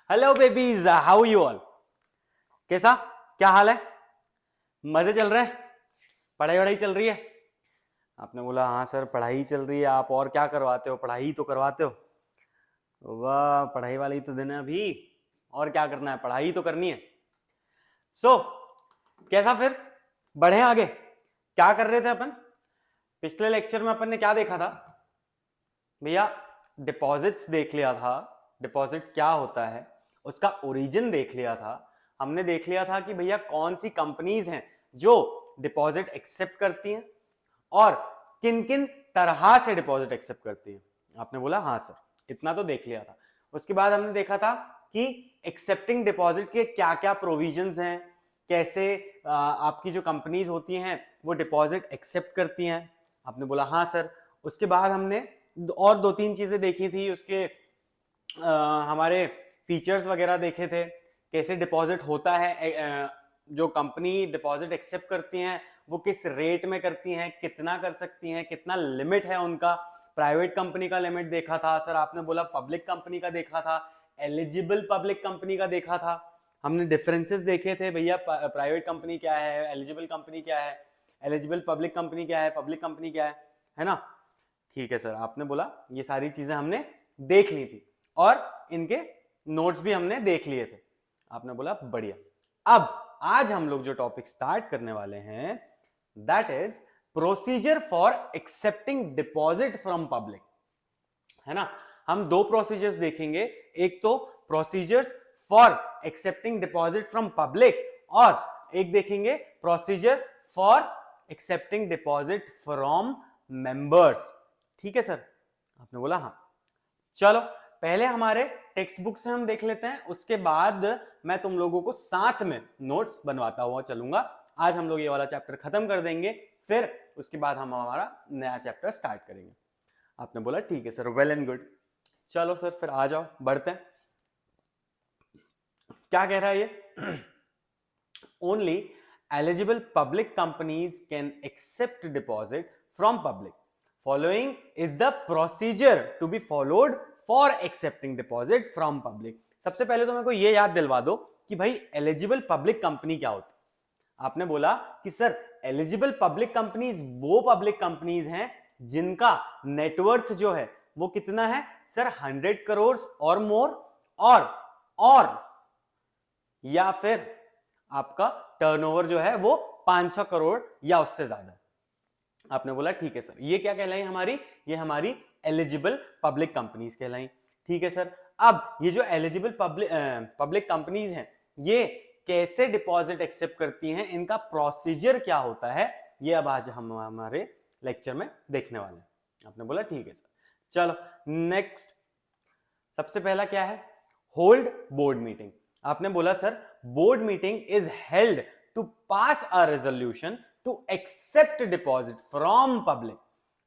Hello babies, how you all. कैसा, क्या हाल है? मजे चल रहे हैं? पढ़ाई वढ़ाई चल रही है? आपने बोला हाँ सर पढ़ाई चल रही है। आप और क्या करवाते हो? पढ़ाई तो करवाते हो। वाह, पढ़ाई वाली तो दिन है अभी। और क्या करना है? पढ़ाई तो करनी है। कैसा फिर, बढ़े आगे? क्या कर रहे थे अपन? पिछले लेक्चर में अपन ने क्या देखा था भैया? डिपॉजिट्स देख लिया था। डिपॉजिट क्या होता है, उसका ओरिजिन देख लिया था। हमने देख लिया था कि भैया कौन सी कंपनीज हैं जो डिपॉजिट एक्सेप्ट करती हैं और किन किन तरह से डिपॉजिट एक्सेप्ट करती हैं। आपने बोला हाँ सर, इतना तो देख लिया था। उसके बाद हमने देखा था कि एक्सेप्टिंग डिपॉजिट के क्या क्या प्रोविजंस हैं, कैसे आपकी जो कंपनीज होती हैं वो डिपॉजिट एक्सेप्ट करती हैं। आपने बोला हाँ सर। उसके बाद हमने और दो तीन चीजें देखी थी, उसके हमारे फीचर्स वगैरह देखे थे, कैसे डिपॉजिट होता है, जो कंपनी डिपॉजिट एक्सेप्ट करती हैं वो किस रेट में करती हैं, कितना कर सकती हैं, कितना लिमिट है उनका। प्राइवेट कंपनी का लिमिट देखा था सर, आपने बोला पब्लिक कंपनी का देखा था, एलिजिबल पब्लिक कंपनी का देखा था। हमने डिफरेंसेस देखे थे भैया, प्राइवेट कंपनी क्या है, एलिजिबल कंपनी क्या है, एलिजिबल पब्लिक कंपनी क्या है, पब्लिक कंपनी क्या है ना? ठीक है सर, आपने बोला ये सारी चीजें हमने देख ली थी और इनके नोट्स भी हमने देख लिए थे। आपने बोला बढ़िया। अब आज हम लोग जो टॉपिक स्टार्ट करने वाले हैं that is procedure for accepting deposit from public, है ना? हम दो प्रोसीजर्स देखेंगे, एक तो procedures for accepting deposit from public और एक देखेंगे procedure for accepting deposit from members. ठीक है सर? आपने बोला हाँ। चलो पहले हमारे टेक्स्ट बुक से हम देख लेते हैं, उसके बाद मैं तुम लोगों को साथ में नोट्स बनवाता हुआ चलूंगा। आज हम लोग ये वाला चैप्टर खत्म कर देंगे, फिर उसके बाद हम हमारा नया चैप्टर स्टार्ट करेंगे। आपने बोला ठीक है सर, वेल एंड गुड। चलो सर फिर आ जाओ, बढ़ते हैं। क्या कह रहा है ये? Only eligible public companies can accept deposit from public. Following is the procedure to be followed for accepting deposit from public. सबसे पहले तो मेरे को ये याद दिलवा दो कि भाई एलिजिबल पब्लिक कंपनी क्या होती है। आपने बोला कि सर एलिजिबल पब्लिक कंपनीज वो पब्लिक कंपनीज हैं जिनका नेटवर्थ जो है वो कितना है सर, 100 करोड़ और मोर, और या फिर आपका टर्नओवर जो है वो 500 करोड़ या उससे ज्यादा। आपने बोला ठीक है सर, ये क्या कहलाई हमारी? ये हमारी एलिजिबल पब्लिक कंपनीज कहलाई। ठीक है सर, अब ये जो एलिजिबल पब्लिक कंपनीज हैं ये कैसे डिपॉजिट एक्सेप्ट करती हैं, इनका प्रोसीजर क्या होता है, ये अब आज हम हमारे लेक्चर में देखने वाले हैं। आपने बोला ठीक है सर। चलो नेक्स्ट, सबसे पहला क्या है? Hold board meeting. आपने बोला sir board meeting is held to pass a resolution to accept deposit from public.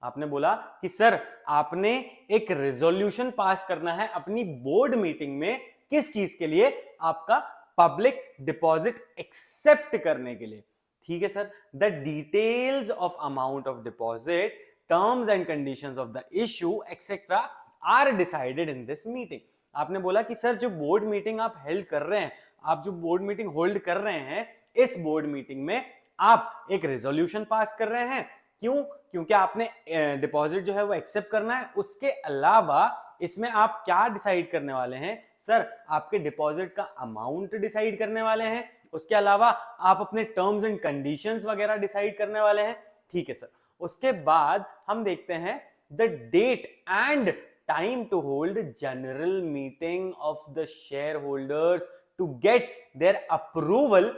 आपने बोला कि सर आपने एक रेजोल्यूशन पास करना है अपनी बोर्ड मीटिंग में, किस चीज के लिए? आपका पब्लिक डिपॉजिट एक्सेप्ट करने के लिए। ठीक है sir, the details of amount of deposit, terms and conditions of the issue etcetera are decided in this meeting. आपने बोला कि सर जो बोर्ड मीटिंग आप हेल्ड कर रहे हैं, आप जो बोर्ड मीटिंग होल्ड कर रहे हैं, इस बोर्ड मीटिंग में आप एक रेजोल्यूशन पास कर रहे हैं। क्यों? क्योंकि आपने डिपॉजिट जो है वो एक्सेप्ट करना है। उसके अलावा इसमें आप क्या डिसाइड करने वाले हैं सर? आपके डिपॉजिट का अमाउंट डिसाइड करने वाले हैं। उसके अलावा आप अपने टर्म्स एंड कंडीशंस वगैरह डिसाइड करने वाले हैं। ठीक है सर। उसके बाद हम देखते हैं the date and time to hold general meeting of the shareholders to get their approval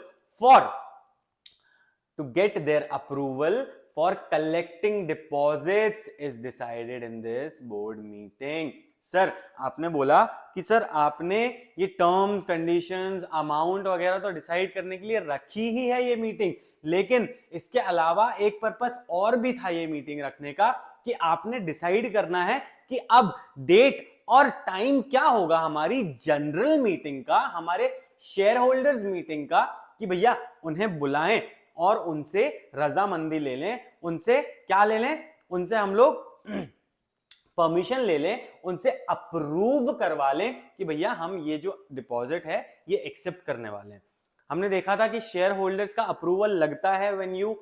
for collecting deposits is decided in this board meeting. Sir आपने बोला कि सर आपने ये टर्म्स कंडीशंस अमाउंट वगैरह तो डिसाइड करने के लिए रखी ही है ये मीटिंग, लेकिन इसके अलावा एक पर्पस और भी था ये मीटिंग रखने का कि आपने डिसाइड करना है कि अब डेट और टाइम क्या होगा हमारी जनरल मीटिंग का, हमारे शेयर होल्डर्स मीटिंग का, कि भैया उन्हें बुलाएं और उनसे रजामंदी ले लें, उनसे क्या ले लें? उनसे हम लोग परमिशन ले लें, उनसे अप्रूव करवा लें कि भैया हम ये जो डिपॉजिट है ये एक्सेप्ट करने वाले हैं। हमने देखा था कि शेयर होल्डर्स का अप्रूवल लगता है व्हेन यू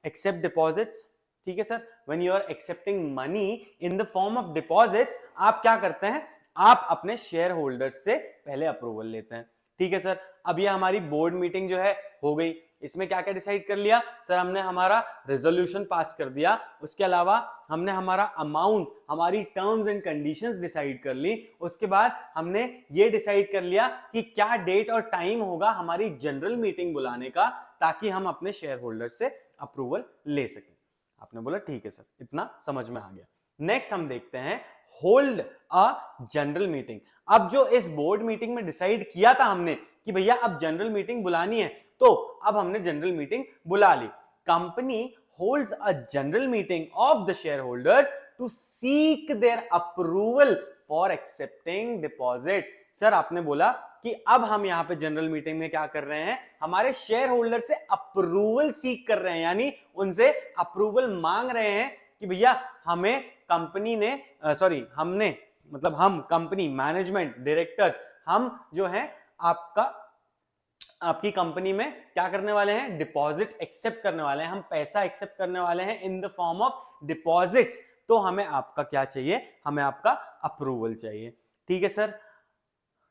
एक्सेप्ट डिपॉजिट्स, ठीक है sir. When you are accepting money in the form of deposits, आप क्या करते हैं, आप अपने शेयर होल्डर्स से पहले अप्रूवल लेते हैं, ठीक है सर। अब ये हमारी बोर्ड मीटिंग जो है हो गई, इसमें क्या क्या डिसाइड कर लिया सर, हमने हमारा रेजोल्यूशन पास कर दिया, उसके अलावा हमने हमारा अमाउंट, हमारी टर्म्स एंड कंडीशंस डिसाइड कर ली, उसके बाद हमने ये डिसाइड कर लिया कि क्या डेट और टाइम होगा हमारी जनरल मीटिंग बुलाने का, ताकि हम अपने शेयर होल्डर से अप्रूवल ले सकें। आपने बोला ठीक है सर, इतना समझ में आ गया। नेक्स्ट हम देखते हैं होल्ड अ जनरल मीटिंग। अब जो इस बोर्ड मीटिंग में डिसाइड किया था हमने कि भैया अब जनरल मीटिंग बुलानी है, तो अब हमने जनरल मीटिंग बुला ली। Company holds a general meeting of the shareholders to seek their approval for accepting deposit. Sir आपने बोला कि अब हम यहां पे जनरल मीटिंग में क्या कर रहे हैं, हमारे शेयर होल्डर से अप्रूवल सीक कर रहे हैं, यानी उनसे अप्रूवल मांग रहे हैं कि भैया हमें कंपनी ने हमने मतलब हम कंपनी मैनेजमेंट डायरेक्टर्स, हम जो है आपकी कंपनी में क्या करने वाले हैं, डिपॉजिट एक्सेप्ट करने वाले हैं, हम पैसा एक्सेप्ट करने वाले हैं इन द फॉर्म ऑफ डिपॉजिट्स। तो हमें आपका क्या चाहिए, हमें आपका अप्रूवल चाहिए, ठीक है सर।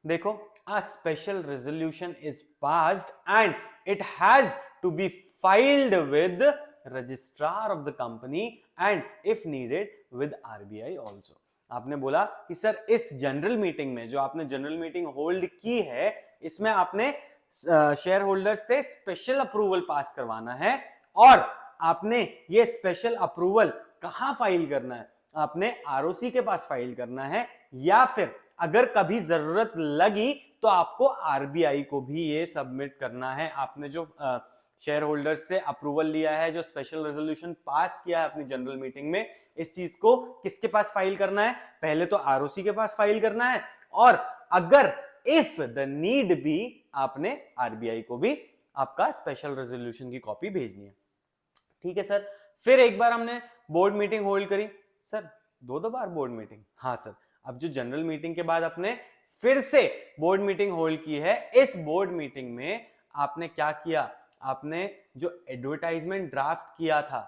देखो, a special resolution is passed and it has to be filed with registrar of the company and if needed with RBI also। आपने बोला कि सर इस जनरल मीटिंग में, जो आपने जनरल मीटिंग होल्ड की है, इसमें आपने शेयर होल्डर से स्पेशल अप्रूवल पास करवाना है, और आपने ये स्पेशल अप्रूवल कहां फाइल करना है, आपने आरओसी के पास फाइल करना है, या फिर अगर कभी जरूरत लगी तो आपको आरबीआई को भी ये सबमिट करना है। आपने जो शेयर होल्डर से अप्रूवल लिया है, जो स्पेशल रेजोल्यूशन पास किया है अपनी जनरल मीटिंग में, इस चीज को किसके पास फाइल करना है, पहले तो आरओसी के पास फाइल करना है, और अगर इफ द नीड भी आपने आरबीआई को भी आपका स्पेशल रेजोल्यूशन की कॉपी भेजनी है, ठीक है सर। फिर एक बार हमने बोर्ड मीटिंग होल्ड करी, सर दो बार बोर्ड मीटिंग, हाँ सर। अब जो जनरल मीटिंग के बाद आपने फिर से बोर्ड मीटिंग होल्ड की है, इस बोर्ड मीटिंग में आपने क्या किया, आपने जो एडवर्टाइजमेंट ड्राफ्ट किया था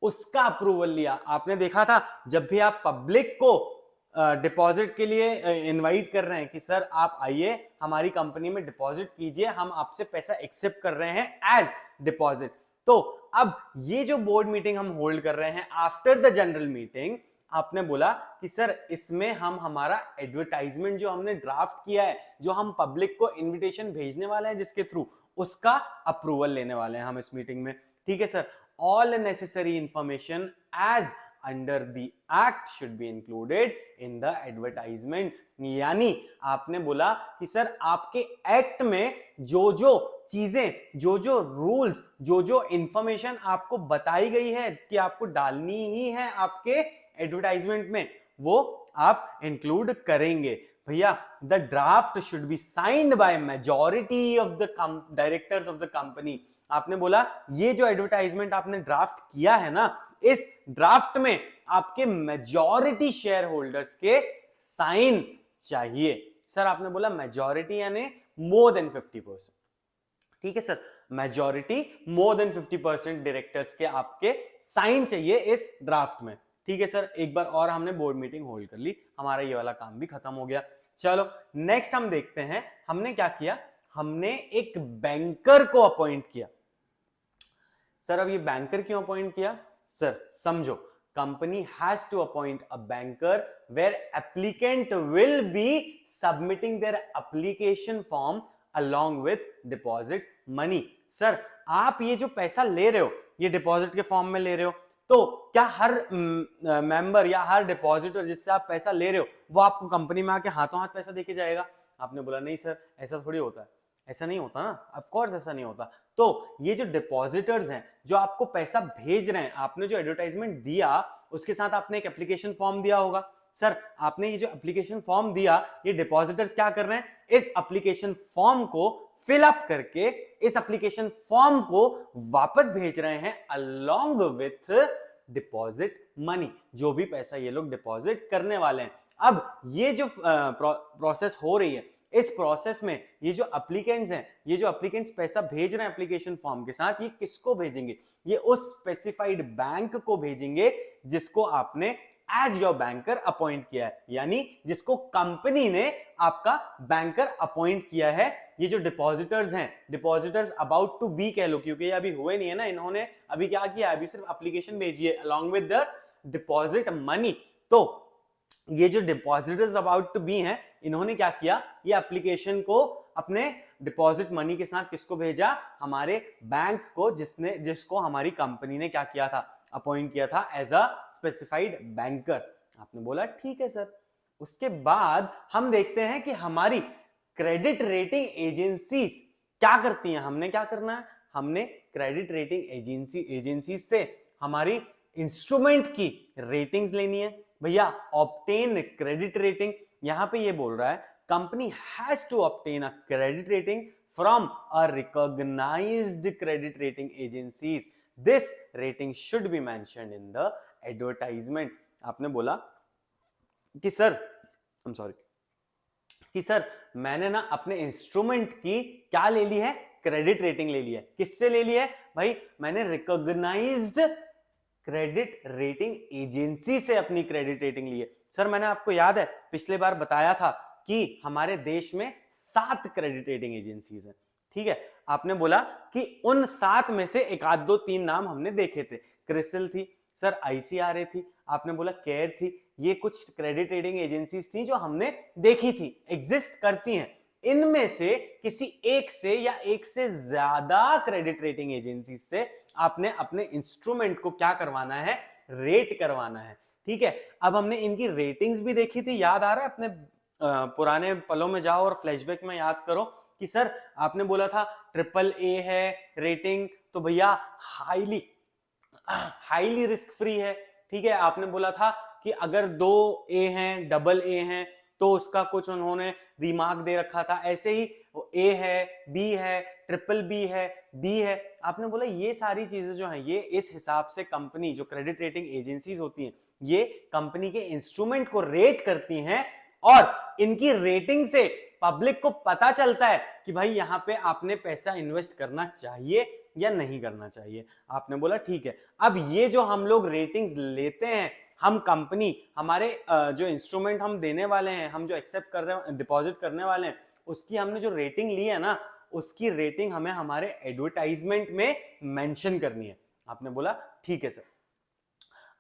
उसका अप्रूवल लिया। आपने देखा था जब भी आप पब्लिक को डिपॉजिट के लिए इनवाइट कर रहे हैं कि सर आप आइए हमारी कंपनी में डिपॉजिट कीजिए, हम आपसे पैसा एक्सेप्ट कर रहे हैं एज डिपॉजिट। तो अब ये जो बोर्ड मीटिंग हम होल्ड कर रहे हैं आफ्टर द जनरल मीटिंग, आपने बोला कि सर इसमें हम हमारा एडवर्टाइजमेंट जो हमने ड्राफ्ट किया है, जो हम पब्लिक को इनविटेशन भेजने वाले हैं जिसके थ्रू, उसका अप्रूवल लेने वाले हैं हम इस मीटिंग में, ठीक है sir. All necessary information as under the act should be included in the advertisement. यानी आपने बोला कि सर आपके एक्ट में जो जो चीजें, जो जो रूल्स, जो जो इंफॉर्मेशन आपको बताई गई है कि आपको डालनी ही है आपके एडवर्टाइजमेंट में, वो आप इंक्लूड करेंगे। भैया the draft should be signed by majority of the directors of the company. आपने बोला ये जो एडवर्टाइजमेंट आपने ड्राफ्ट किया है ना, इस ड्राफ्ट में आपके मेजॉरिटी शेयर होल्डर्स के साइन चाहिए। सर आपने बोला मेजॉरिटी यानी मोर देन 50%, ठीक है sir. Majority more than 50% directors के आपके साइन चाहिए इस ड्राफ्ट में, ठीक है सर। एक बार और हमने बोर्ड मीटिंग होल्ड कर ली, हमारा ये वाला काम भी खत्म हो गया। चलो नेक्स्ट हम देखते हैं हमने क्या किया, हमने एक बैंकर को अपॉइंट किया। सर अब ये बैंकर क्यों अपॉइंट किया, सर समझो, company has to appoint a banker where applicant will be submitting their application form along with deposit money. Sir आप ये जो पैसा ले रहे हो, ये डिपॉजिट के फॉर्म में ले रहे हो, तो क्या हर मेंबर या हर डिपॉजिटर जिससे आप पैसा ले रहे हो वो आपको कंपनी में आके हाथों हाथ पैसा देके जाएगा? आपने बोला नहीं सर ऐसा थोड़ी होता है, ऐसा नहीं होता ना, ऑफ कोर्स ऐसा नहीं होता। तो ये जो डिपॉजिटर्स हैं जो आपको पैसा भेज रहे हैं, आपने जो एडवर्टाइजमेंट दिया उसके साथ आपने एक एप्लीकेशन फॉर्म दिया होगा। सर आपने ये जो एप्लीकेशन फॉर्म दिया, ये डिपॉजिटर्स क्या कर रहे हैं, इस एप्लीकेशन फॉर्म को फिल अप करके इस एप्लीकेशन फॉर्म को वापस भेज रहे हैं अलोंग विथ डिपॉजिट मनी, जो भी पैसा ये लोग डिपॉजिट करने वाले हैं। अब ये जो प्रोसेस हो रही है, इस प्रोसेस में ये जो एप्लीकेंट्स हैं, ये जो एप्लीकेंट्स पैसा भेज रहे हैं एप्लीकेशन फॉर्म के साथ, ये किसको भेजेंगे? ये उस स्पेसिफाइड बैंक को भेजेंगे जिसको आपने एज योर बैंकर अपॉइंट किया है, यानी जिसको कंपनी ने आपका बैंकर अपॉइंट किया है। ये जो डिपॉजिटर्स हैं, डिपॉजिटर्स अबाउट टू बी कह लो, क्योंकि ये अभी हुए नहीं है ना, इन्होंने अभी क्या किया, अभी सिर्फ एप्लीकेशन भेजी है along with the deposit money. तो ये जो डिपॉजिटर्स अबाउट टू बी हैं, इन्होंने क्या किया, ये एप्लीकेशन को अपने डिपॉजिट मनी के साथ किसको भेजा? हमारे बैंक को, जिसको हमारी कंपनी ने क्या किया था, अपॉइंट किया था एज अ स्पेसिफाइड बैंकर। आपने बोला ठीक है सर। उसके बाद हम देखते हैं कि हमारी क्रेडिट रेटिंग एजेंसीज क्या करती हैं। हमने क्या करना है, हमने क्रेडिट रेटिंग एजेंसीज से हमारी इंस्ट्रूमेंट की रेटिंग्स लेनी है। भैया ऑब्टेन क्रेडिट रेटिंग, यहां पे ये बोल रहा है company has to obtain a credit rating from a recognised credit rating agencies. This rating should be mentioned in the advertisement. आपने बोला कि सर, आई एम सॉरी, कि सर मैंने ना अपने इंस्ट्रूमेंट की क्या ले ली है, क्रेडिट रेटिंग ले ली है। किससे ले ली है भाई? मैंने रिकॉग्नाइज्ड क्रेडिट रेटिंग एजेंसी से अपनी क्रेडिट रेटिंग ली है। सर मैंने आपको याद है पिछले बार बताया था कि हमारे देश में 7 क्रेडिट रेटिंग एजेंसीज हैं, ठीक है। आपने बोला कि उन 7 में से एक आध दो 3 नाम हमने देखे थे। क्रिसिल थी सर, आईसीआरए थी, आपने बोला केयर थी। ये कुछ क्रेडिट रेटिंग एजेंसीज थी जो हमने देखी थी, एग्जिस्ट करती हैं। इनमें से किसी एक से या एक से ज्यादा क्रेडिट रेटिंग एजेंसी से आपने अपने इंस्ट्रूमेंट को क्या करवाना है, रेट करवाना है, ठीक है। अब हमने इनकी रेटिंग्स भी देखी थी, याद आ रहा है? अपने पुराने पलों में जाओ और फ्लैशबैक में याद करो कि सर आपने बोला था AAA है रेटिंग, तो भैया हाईली रिस्क फ्री है, ठीक है। आपने बोला था कि अगर 2A हैं, AA हैं, तो उसका कुछ उन्होंने रिमार्क दे रखा था। ऐसे ही A है, B है, BBB है, B है। आपने बोला ये सारी चीजें जो हैं, ये इस हिसाब से कंपनी, जो क्रेडिट रेटिंग एजेंसीज होती हैं, ये कंपनी के इंस्ट्रूमेंट को रेट करती हैं और इनकी रेटिंग से पब्लिक को पता चलता है कि भाई यहाँ पे आपने पैसा इन्वेस्ट करना चाहिए या नहीं करना चाहिए। आपने बोला ठीक है। अब ये जो हम लोग रेटिंग्स लेते हैं, हम कंपनी, हमारे जो इंस्ट्रूमेंट हम देने वाले हैं, हम जो एक्सेप्ट कर रहे हैं, डिपॉजिट करने वाले हैं, उसकी हमने जो रेटिंग ली है ना, उसकी रेटिंग हमें हमारे एडवर्टाइजमेंट में मेंशन करनी है। आपने बोला ठीक है सर।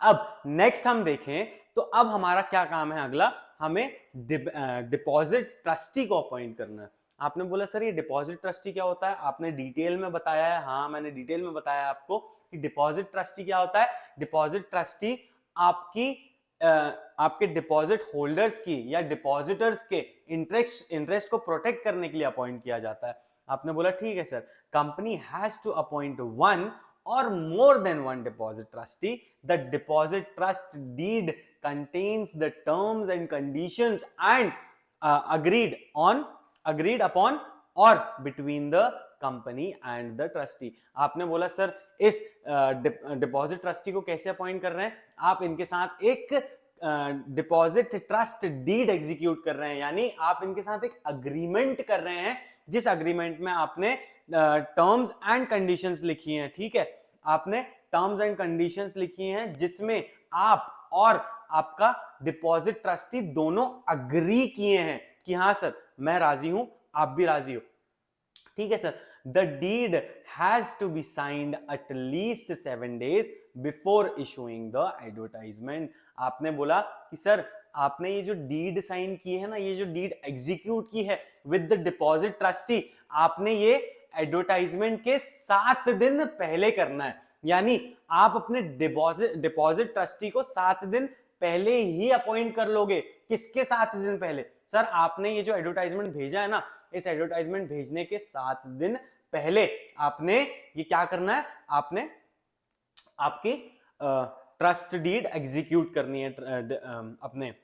अब नेक्स्ट हम देखें तो अब हमारा क्या काम है अगला, हमें डिपॉजिट ट्रस्टी को अपॉइंट करना है। आपने बोला सर ये डिपॉजिट ट्रस्टी क्या होता है? आपने डिटेल में बताया है। हाँ, मैंने डिटेल में बताया आपको कि डिपॉजिट ट्रस्टी क्या होता है। डिपॉजिट ट्रस्टी आपके डिपॉजिट होल्डर्स की या डिपॉजिटर्स के इंटरेस्ट को प्रोटेक्ट करने के लिए अपॉइंट किया जाता है। आपने बोला ठीक है sir. Company has to appoint one or more than one deposit trustee. The deposit trust deed contains the terms and conditions and agreed upon or between the company and the trustee. आपने बोला sir इस deposit trustee को कैसे appoint कर रहे हैं? आप इनके साथ एक डिपॉजिट ट्रस्ट डीड एग्जीक्यूट कर रहे हैं, यानी आप इनके साथ एक अग्रीमेंट कर रहे हैं, जिस अग्रीमेंट में आपने टर्म्स एंड कंडीशंस लिखी हैं, ठीक है। आपने टर्म्स एंड कंडीशंस लिखी हैं जिसमें आप और आपका डिपॉजिट ट्रस्टी दोनों अग्री किए हैं कि हाँ सर मैं राजी हूं, आप भी राजी हो, ठीक है sir. The deed has to be signed at least 7 days before issuing the advertisement. आपने बोला कि सर आपने ये जो डीड साइन की है ना, ये जो डीड एग्जीक्यूट की है विद द डिपॉजिट ट्रस्टी, आपने ये एडवर्टाइजमेंट के 7 दिन पहले करना है। यानी आप अपने डिपॉजिट ट्रस्टी को 7 दिन पहले ही अपॉइंट कर लोगे। किसके 7 दिन पहले? सर आपने ये जो एडवर्टाइजमेंट भेजा है ना, इस एडवर्टाइजमेंट भेजने के 7 दिन पहले आपने ये क्या करना है, आपने आपकी ट्रस्ट डीड एग्जीक्यूट करनी है अपने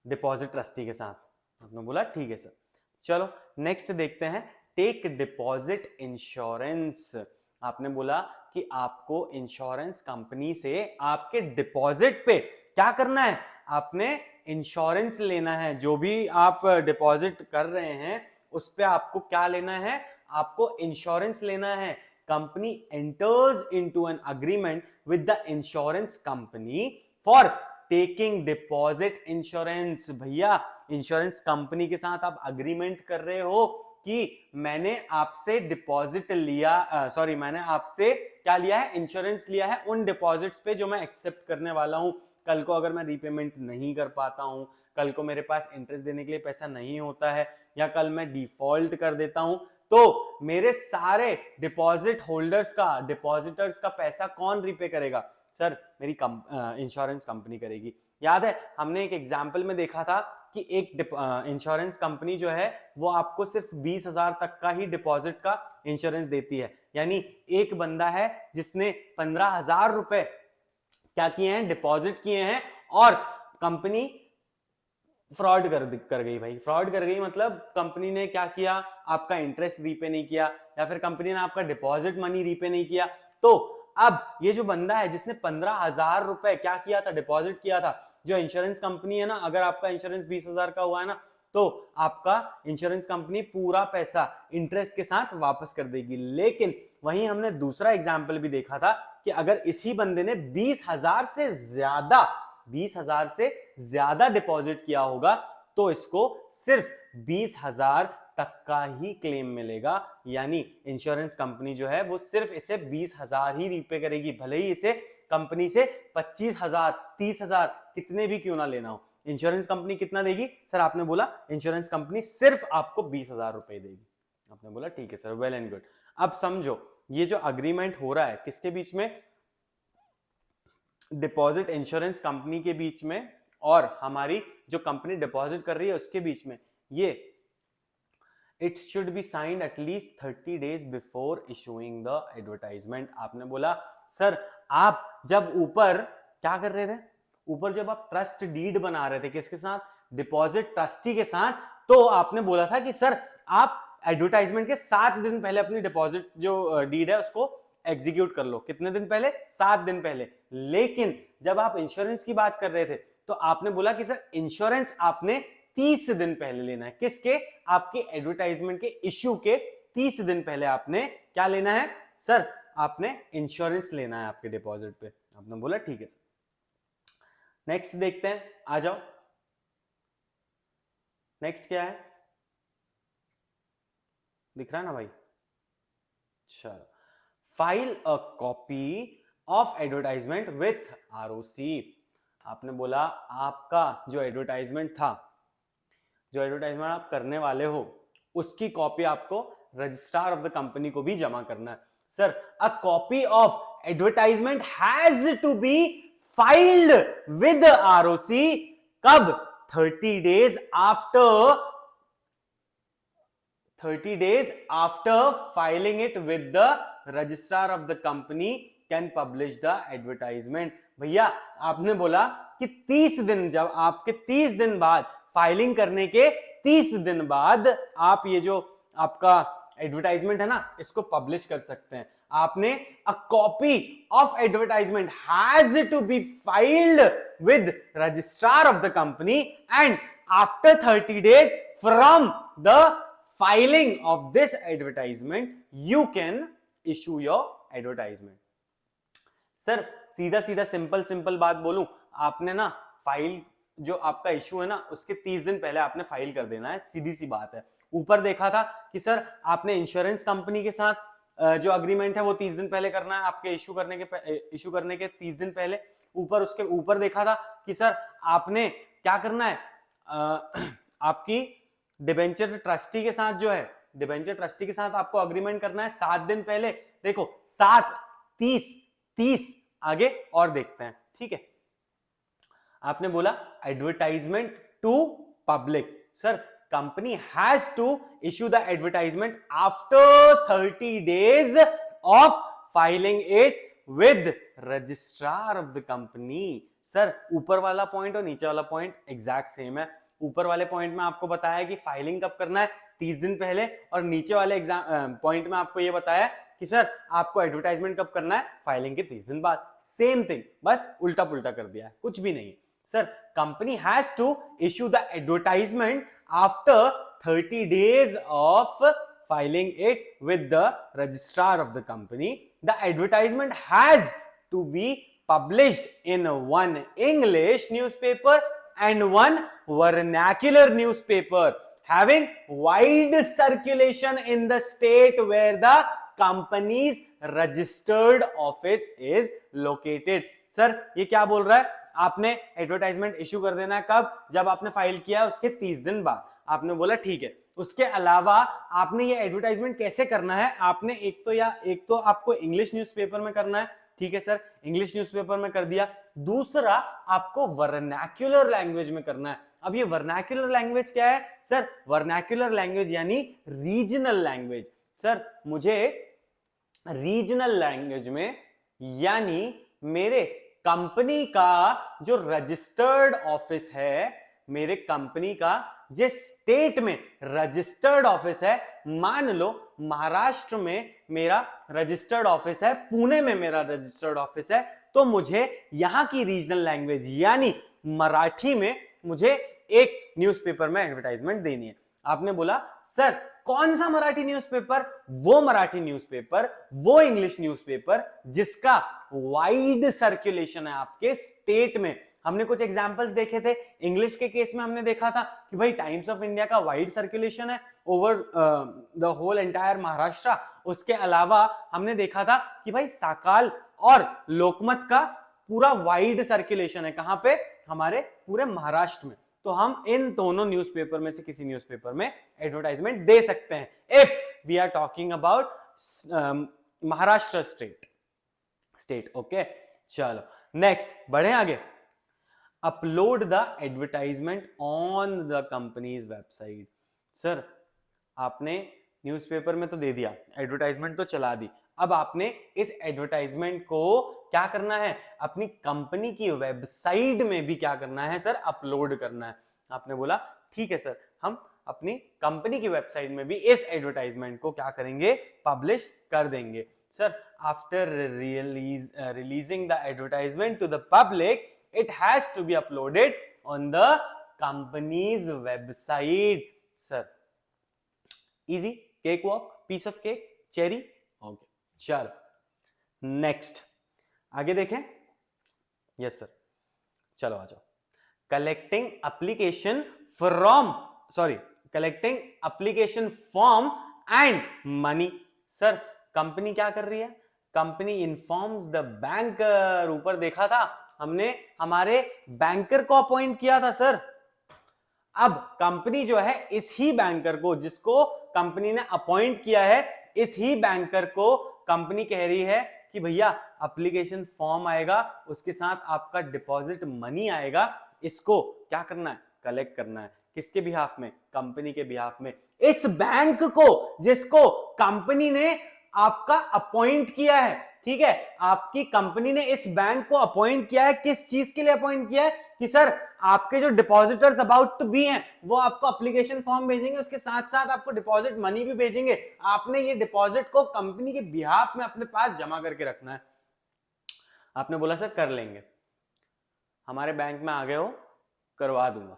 डिपॉजिट ट्रस्टी के साथ। आपने बोला ठीक है सर। चलो नेक्स्ट देखते हैं, टेक डिपॉजिट इंश्योरेंस। आपने बोला कि आपको इंश्योरेंस कंपनी से आपके डिपॉजिट पे क्या करना है, आपने इंश्योरेंस लेना है। जो भी आप डिपॉजिट कर रहे हैं उस पे आपको क्या लेना है, आपको इंश्योरेंस लेना है। Company enters into an agreement with the insurance company for taking deposit insurance. भैया इंश्योरेंस कंपनी के साथ आप अग्रीमेंट कर रहे हो कि मैंने आपसे डिपॉजिट लिया, सॉरी मैंने आपसे क्या लिया है, इंश्योरेंस लिया है उन डिपॉजिट्स पे जो मैं एक्सेप्ट करने वाला हूं। कल को अगर मैं रीपेमेंट नहीं कर पाता हूं, कल को मेरे पास इंटरेस्ट देने के लिए पैसा नहीं होता है, या कल मैं डिफॉल्ट कर देता हूं, तो मेरे सारे डिपॉजिट होल्डर्स का, डिपॉजिटर्स का पैसा कौन रीपे करेगा, सर मेरी इंश्योरेंस कंपनी करेगी। याद है हमने एक एग्जाम्पल में देखा था कि एक इंश्योरेंस कंपनी जो है वो आपको सिर्फ 20,000 तक का ही डिपॉजिट का इंश्योरेंस देती है। यानी एक बंदा है जिसने 15,000 रुपए क्या किए हैं, डिपॉजिट किए हैं, और कंपनी फ्रॉड कर गई। भाई फ्रॉड कर गई मतलब कंपनी ने क्या किया, आपका इंटरेस्ट रीपे नहीं किया, या फिर कंपनी ने आपका डिपॉजिट मनी रीपे नहीं किया। तो अब ये जो बंदा है जिसने 15,000 रुपए क्या किया था, डिपॉजिट किया था, जो इंश्योरेंस कंपनी है ना, अगर आपका इंश्योरेंस 20,000 का हुआ है ना, तो आपका इंश्योरेंस कंपनी पूरा पैसा इंटरेस्ट के साथ वापस कर देगी। लेकिन वहीं हमने दूसरा एग्जाम्पल भी देखा था कि अगर इसी बंदे ने 20,000 से ज्यादा डिपॉजिट किया होगा तो इसको सिर्फ 20,000 तक का ही क्लेम मिलेगा। यानी इंश्योरेंस कंपनी जो है वो सिर्फ इसे 20,000 ही रीपे करेगी, भले ही इसे कंपनी से 25,000 30,000 कितने भी क्यों ना लेना हो। इंश्योरेंस कंपनी कितना देगी, सर आपने बोला इंश्योरेंस कंपनी सिर्फ आपको 20,000 रुपए देगी। आपने बोला ठीक है सर, वेल एंड गुड। अब समझो ये जो अग्रीमेंट हो रहा है किसके बीच में, डिपॉजिट इंश्योरेंस कंपनी के बीच में और हमारी जो कंपनी डिपॉजिट कर रही है उसके बीच में। ये it should be signed at least 30 days before issuing the advertisement. आपने बोला सर आप जब ऊपर क्या कर रहे थे, ऊपर जब आप ट्रस्ट डीड बना रहे थे किसके साथ, डिपॉजिट ट्रस्टी के साथ, तो आपने बोला था कि सर आप एडवर्टाइजमेंट के 7 दिन पहले अपनी डिपॉजिट जो डीड है उसको एग्जीक्यूट कर लो। कितने दिन पहले, 7 दिन पहले। लेकिन जब आप इंश्योरेंस की बात कर रहे थे तो आपने बोला कि सर इंश्योरेंस आपने 30 दिन पहले लेना है। किसके, आपके एडवर्टाइजमेंट के इश्यू के 30 दिन पहले आपने क्या लेना है, सर आपने इंश्योरेंस लेना है आपके डिपॉजिट पे। आपने बोला ठीक है सर। नेक्स्ट देखते हैं, आ जाओ। नेक्स्ट क्या है, दिख रहा है ना भाई, चलो। File a copy of advertisement with ROC. आपने बोला आपका जो एडवर्टाइजमेंट था, जो एडवर्टाइजमेंट आप करने वाले हो, उसकी कॉपी आपको रजिस्ट्रार ऑफ द कंपनी को भी जमा करना है। Sir a copy of advertisement has to be filed with ROC कब, 30 days after filing it with the registrar of the company can publish the advertisement। भैया आपने बोला कि 30 दिन, जब आपके 30 दिन बाद, फाइलिंग करने के 30 दिन बाद आप ये जो आपका एडवर्टाइजमेंट है ना इसको पब्लिश कर सकते हैं। आपने a copy of advertisement has to be filed with registrar of the company and after 30 days from the filing of this advertisement you can issue your advertisement। Sir सीधा सीधा सिंपल बात बोलूं, आपने ना फाइल जो आपका इशू है ना उसके 30 दिन पहले आपने फाइल कर देना है, सीधी सी बात है। ऊपर देखा था कि सर आपने इंश्योरेंस कंपनी के साथ जो अग्रीमेंट है वो 30 दिन पहले करना है, आपके इशू करने के 30 दिन पहले। ऊपर उसके ऊपर देखा था कि सर आपने क्या करना है, आपकी डिबेंचर ट्रस्टी के साथ जो है, डिबेंचर ट्रस्टी के साथ आपको अग्रीमेंट करना है 7 दिन पहले। देखो 7 30 आगे और देखते हैं, ठीक है। आपने बोला advertisement to public, sir company has to issue the advertisement after 30 days of filing it with registrar of the company. Sir ऊपर वाला पॉइंट और नीचे वाला पॉइंट एग्जैक्ट सेम है। ऊपर वाले पॉइंट में आपको बताया कि फाइलिंग कब करना है, 30 दिन पहले, और नीचे वाले पॉइंट में आपको यह बताया कि सर आपको एडवर्टाइजमेंट कब करना है, फाइलिंग के 30 दिन बाद। सेम थिंग, बस उल्टा पुल्टा कर दिया है, कुछ भी नहीं। Sir company has to issue the advertisement after 30 days of filing it with the registrar of the company. The advertisement has to be published in one English newspaper and one vernacular newspaper having wide circulation in the state where the company's registered office is located. Sir ये क्या बोल रहा है, आपने advertisement issue कर देना है कब, जब आपने फाइल किया उसके 30 दिन बाद। आपने बोला ठीक है, उसके अलावा आपने ये एडवर्टाइजमेंट कैसे करना है, आपने एक तो आपको इंग्लिश न्यूज़पेपर में करना है, ठीक है सर, इंग्लिश न्यूज़पेपर में कर दिया। दूसरा आपको वर्नाक्युलर लैंग्वेज में करना है। अब ये वर्नाक्युलर लैंग्वेज क्या है सर, वर्नाक्युलर लैंग्वेज यानी रीजनल लैंग्वेज। सर मुझे रीजनल लैंग्वेज में यानी मेरे कंपनी का जो रजिस्टर्ड ऑफिस है, मेरे कंपनी का जिस स्टेट में रजिस्टर्ड ऑफिस है, मान लो महाराष्ट्र में मेरा रजिस्टर्ड ऑफिस है, पुणे में मेरा रजिस्टर्ड ऑफिस है, तो मुझे यहां की रीजनल लैंग्वेज यानी मराठी में मुझे एक न्यूज़पेपर में एडवर्टाइजमेंट देनी है। आपने बोला सर कौन सा मराठी न्यूज़पेपर, वो मराठी न्यूज़पेपर, वो इंग्लिश न्यूज़पेपर जिसका वाइड सर्कुलेशन है आपके स्टेट में। हमने कुछ एग्जांपल्स देखे थे, इंग्लिश के केस में हमने देखा था कि भाई टाइम्स ऑफ इंडिया का वाइड सर्कुलेशन है over the whole entire Maharashtra. उसके अलावा हमने देखा था कि भाई साकाल और लोकमत का पूरा वाइड सर्कुलेशन है, कहां पे, हमारे पूरे महाराष्ट्र में। तो हम इन दोनों न्यूज़पेपर में से किसी न्यूज़पेपर में एडवर्टाइजमेंट दे सकते हैं if we are talking about Maharashtra state. Okay चलो नेक्स्ट बढ़े आगे। Upload the advertisement on the company's website. Sir आपने न्यूज़पेपर में तो दे दिया, एडवर्टाइजमेंट तो चला दी, अब आपने इस एडवर्टाइजमेंट को क्या करना है, अपनी कंपनी की वेबसाइट में भी क्या करना है सर, अपलोड करना है। आपने बोला ठीक है सर, हम अपनी कंपनी की वेबसाइट में भी इस एडवर्टाइजमेंट को क्या करेंगे, पब्लिश कर देंगे। Sir after releasing the advertisement to the public it has to be uploaded on the company's website. Sir easy, cake walk, piece of cake, cherry. Okay चलो नेक्स्ट आगे देखें। यस सर चलो आ जाओ। Collecting application form and money. Sir company क्या कर रही है, company informs the banker. ऊपर देखा था हमने हमारे बैंकर को अपॉइंट किया था सर। अब कंपनी जो है इस ही बैंकर को, जिसको कंपनी ने अपॉइंट किया है, इस ही बैंकर को कंपनी कह रही है कि भैया एप्लीकेशन फॉर्म आएगा, उसके साथ आपका डिपॉजिट मनी आएगा, इसको क्या करना है, कलेक्ट करना है। किसके बिहाफ में, कंपनी के बिहाफ में। इस बैंक को जिसको कंपनी ने आपका अपॉइंट किया है, ठीक है, आपकी कंपनी ने इस बैंक को अपॉइंट किया है, किस चीज के लिए अपॉइंट किया है, कि सर आपके जो डिपॉजिटर्स अबाउट टू बी हैं वो आपको एप्लीकेशन फॉर्म भेजेंगे, उसके साथ साथ आपको डिपॉजिट मनी भी भेजेंगे। आपने ये डिपॉजिट को कंपनी के बिहाफ में अपने पास जमा करके रखना है। आपने बोला सर कर लेंगे, हमारे बैंक में आ गए हो, करवा दूंगा।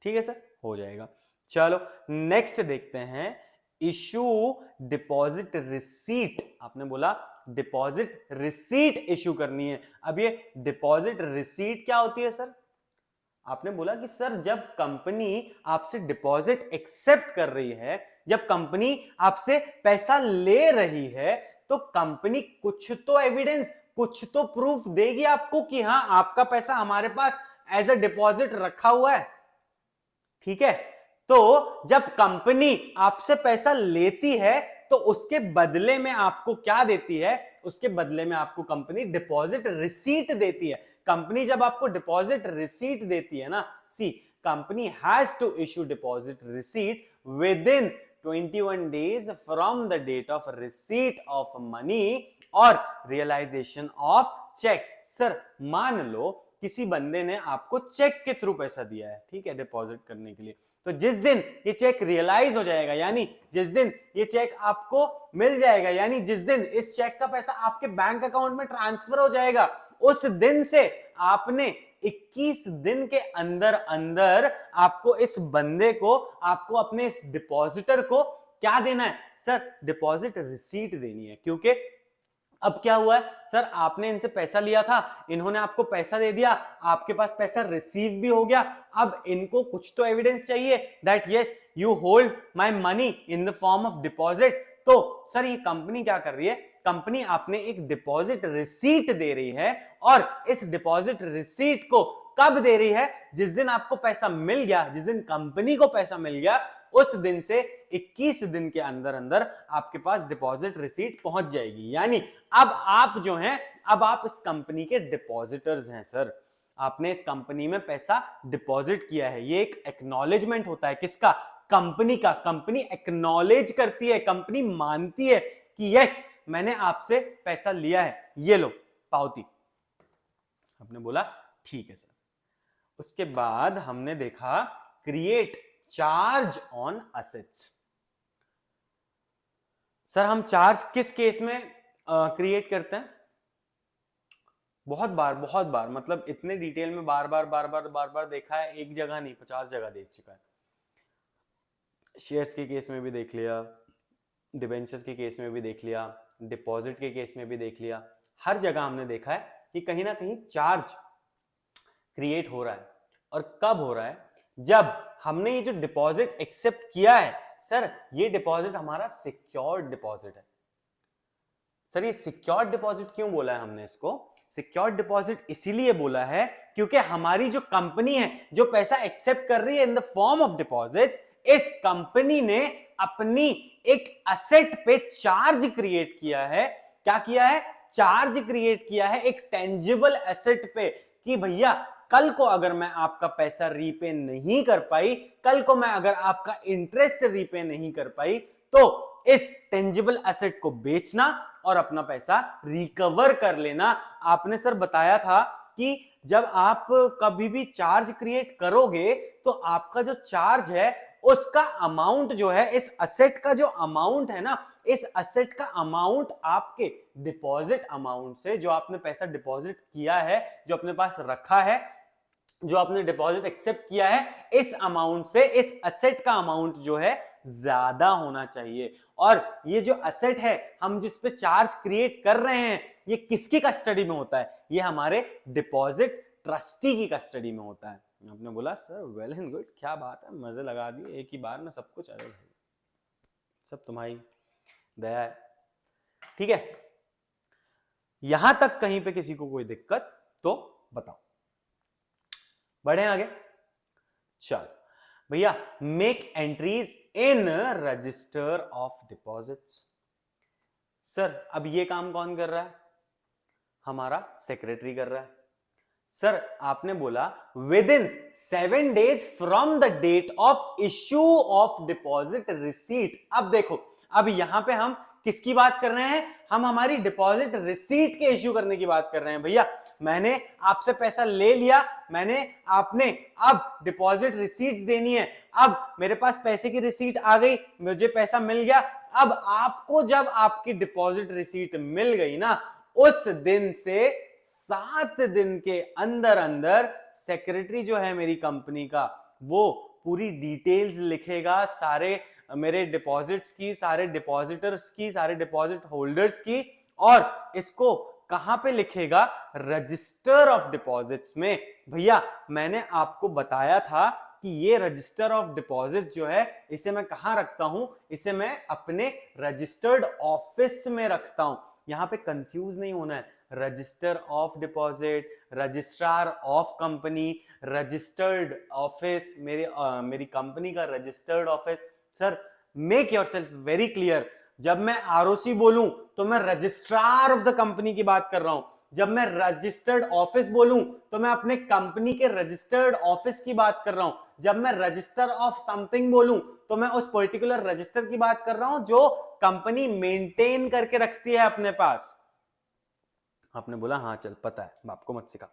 ठीक है सर, हो जाएगा। चलो नेक्स्ट देखते हैं, इशू डिपॉजिट रिसीट। आपने बोला डिपॉजिट रिसीट इशू करनी है। अब ये डिपॉजिट रिसीट क्या होती है सर? आपने बोला कि सर जब कंपनी आपसे डिपॉजिट एक्सेप्ट कर रही है, जब कंपनी आपसे पैसा ले रही है, तो कंपनी कुछ तो एविडेंस, कुछ तो प्रूफ देगी आपको कि हां आपका पैसा हमारे पास एज अ डिपॉजिट रखा हुआ है। ठीक है, तो जब कंपनी आपसे पैसा लेती है तो उसके बदले में आपको क्या देती है? उसके बदले में आपको कंपनी डिपॉजिट रिसीट देती है। कंपनी जब आपको डिपॉजिट रिसीट देती है ना, see company has to issue deposit receipt within 21 days from the date of receipt of money और रियलाइजेशन ऑफ चेक। सर मान लो किसी बंदे ने आपको चेक के थ्रू पैसा दिया है, ठीक है, डिपॉजिट करने के लिए, तो जिस दिन ये चेक रियलाइज हो जाएगा, यानी जिस दिन ये चेक आपको मिल जाएगा, यानी जिस दिन इस चेक का पैसा आपके बैंक अकाउंट में ट्रांसफर हो जाएगा, उस दिन से आपने 21 दिन के अंदर अंदर आपको इस बंदे को, आपको अपने इस डिपॉजिटर को क्या देना है सर? डिपॉजिट रिसीट देनी है। क्योंकि अब क्या हुआ है सर, आपने इनसे पैसा लिया था, इन्होंने आपको पैसा दे दिया, आपके पास पैसा रिसीव भी हो गया, अब इनको कुछ तो एविडेंस चाहिए that yes you hold my money in the form of deposit. तो सर ये कंपनी क्या कर रही है? कंपनी आपने एक डिपॉजिट रिसीट दे रही है, और इस डिपॉजिट रिसीट को कब दे रही है? जिस दिन आपको पैसा मिल गया, जिस दिन कंपनी को पैसा मिल गया, उस दिन से 21 दिन के अंदर अंदर आपके पास डिपॉजिट रिसीट पहुंच जाएगी। यानी अब आप जो हैं, अब आप इस कंपनी के डिपॉजिटर्स हैं सर। आपने इस कंपनी में पैसा डिपॉजिट किया है, ये एक एक्नॉलेजमेंट होता है। किसका? कंपनी का। कंपनी एक्नॉलेज करती है, कंपनी मानती है कि यस मैंने आपसे पैसा लिया है, ये लो पावती। आपने बोला ठीक है सर। उसके बाद हमने देखा create charge on assets. Sir हम चार्ज किस केस में क्रिएट करते हैं? बहुत बार, मतलब इतने डिटेल में बार बार देखा है, एक जगह नहीं 50 जगह देख चुका है। शेयर्स के केस में भी देख लिया, डिबेंचर्स के केस में भी देख लिया, डिपॉजिट के केस में भी देख लिया। हर जगह हमने देखा है कि कहीं ना कहीं चार्ज क्रिएट हो रहा है। और कब हो रहा है? जब हमने ये जो डिपॉजिट एक्सेप्ट किया है, सर ये डिपॉजिट हमारा सिक्योर्ड डिपॉजिट है। सर ये सिक्योर्ड डिपॉजिट क्यों बोला है हमने इसको? सिक्योर्ड डिपॉजिट इसीलिए बोला है क्योंकि हमारी जो कंपनी है, जो पैसा एक्सेप्ट कर रही है इन द फॉर्म ऑफ डिपॉजिट्स, इस कंपनी ने अपनी एक असेट पे चार्ज क्रिएट किया है। क्या किया है? चार्ज क्रिएट किया है एक टेंजिबल एसेट पे, कि भैया कल को अगर मैं आपका पैसा रीपे नहीं कर पाई, कल को मैं अगर आपका इंटरेस्ट रीपे नहीं कर पाई, तो इस टेंजिबल एसेट को बेचना और अपना पैसा रिकवर कर लेना। आपने सर बताया था कि जब आप कभी भी चार्ज क्रिएट करोगे तो आपका जो चार्ज है उसका अमाउंट जो है, इस असेट का जो अमाउंट है ना, इस असेट का अमाउंट आपके डिपॉजिट अमाउंट से, जो आपने पैसा डिपॉजिट किया है, जो अपने पास रखा है, जो आपने डिपॉजिट एक्सेप्ट किया है, इस अमाउंट से, इस असेट का अमाउंट जो है ज्यादा होना चाहिए। और ये जो असेट है हम जिस पे चार्ज क्रिएट कर रहे हैं, ये किसकी कस्टडी में होता है? ये हमारे डिपॉजिट ट्रस्टी की कस्टडी में होता है। आपने बोला सर वेल एंड गुड, क्या बात है, मजे लगा दिए एक ही बार में सब कुछ। अरे भाई सब तुम्हारी दया है, ठीक है। यहां तक कहीं पे किसी को कोई दिक्कत तो बताओ, बढ़े आगे। चलो भैया, make entries in register of deposits. Sir अब ये काम कौन कर रहा है? हमारा सेक्रेटरी कर रहा है। सर आपने बोला within 7 days from the date of issue of deposit receipt. अब देखो, अब यहां पे हम किसकी बात कर रहे हैं? हम हमारी डिपॉजिट रिसीट के इश्यू करने की बात कर रहे हैं। भैया मैंने आपसे पैसा ले लिया, आपने अब डिपॉजिट रिसीट्स देनी है। अब मेरे पास पैसे की रिसीट आ गई, मुझे पैसा मिल गया। अब आपको जब आपकी डिपॉजिट रिसीट मिल गई ना, उस दिन से 7 दिन के अंदर अंदर सेक्रेटरी जो है मेरी कंपनी का, वो पूरी डिटेल्स लिखेगा सारे मेरे डिपॉजिट्स की, सारे डिपॉजिटर्स की, सारे डिपॉजिट होल्डर्स की, और इसको कहां पे लिखेगा? रजिस्टर ऑफ डिपॉजिट्स में। भैया मैंने आपको बताया था कि ये रजिस्टर ऑफ डिपॉजिट्स जो है, इसे मैं कहां रखता हूं? इसे मैं अपने रजिस्टर्ड ऑफिस में रखता हूं। यहां पे कंफ्यूज नहीं होना है। Register of deposit, registrar of company, registered office, मेरी कंपनी का registered office. Sir make yourself very clear, जब मैं आरओसी बोलूं तो मैं रजिस्ट्रार ऑफ द कंपनी की बात कर रहा हूं। जब मैं रजिस्टर्ड ऑफिस बोलूं तो मैं अपने कंपनी के रजिस्टर्ड ऑफिस की बात कर रहा हूं। जब मैं रजिस्टर ऑफ समथिंग बोलूं तो मैं उस पर्टिकुलर रजिस्टर की बात कर रहा हूं जो कंपनी मेंटेन करके रखती है अपने पास। आपने बोला हाँ चल पता है, बाप को मत सिखा।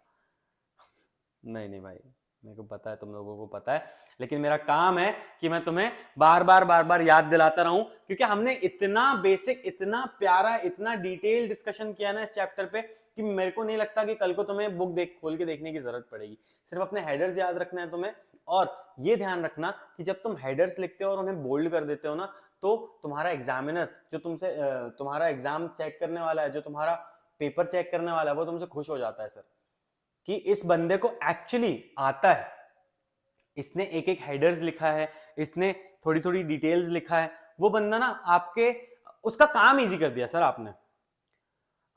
नहीं भाई, मेरे को पता है, तुम लोगों को पता है, लेकिन मेरा काम है कि मैं तुम्हें बार बार याद दिलाता रहूं, क्योंकि हमने इतना बेसिक, इतना प्यारा, इतना डिटेल डिस्कशन किया ना इस चैप्टर पे कि मेरे को नहीं लगता कि कल को तुम्हें बुक खोल के देखने की जरूरत पड़ेगी। सिर्फ अपने हेडर्स याद रखना है तुम्हें, और ये ध्यान रखना कि जब तुम हेडर्स लिखते हो और उन्हें बोल्ड कर देते हो ना, तो तुम्हारा एग्जामिनर जो तुमसे तुम्हारा एग्जाम चेक करने वाला है, जो तुम्हारा पेपर चेक करने वाला है, वो तुमसे खुश हो जाता है सर कि इस बंदे को एक्चुअली आता है, इसने एक एक हेडर्स लिखा है, इसने थोड़ी थोड़ी डिटेल्स लिखा है। वो बंदा ना आपके उसका काम इजी कर दिया सर।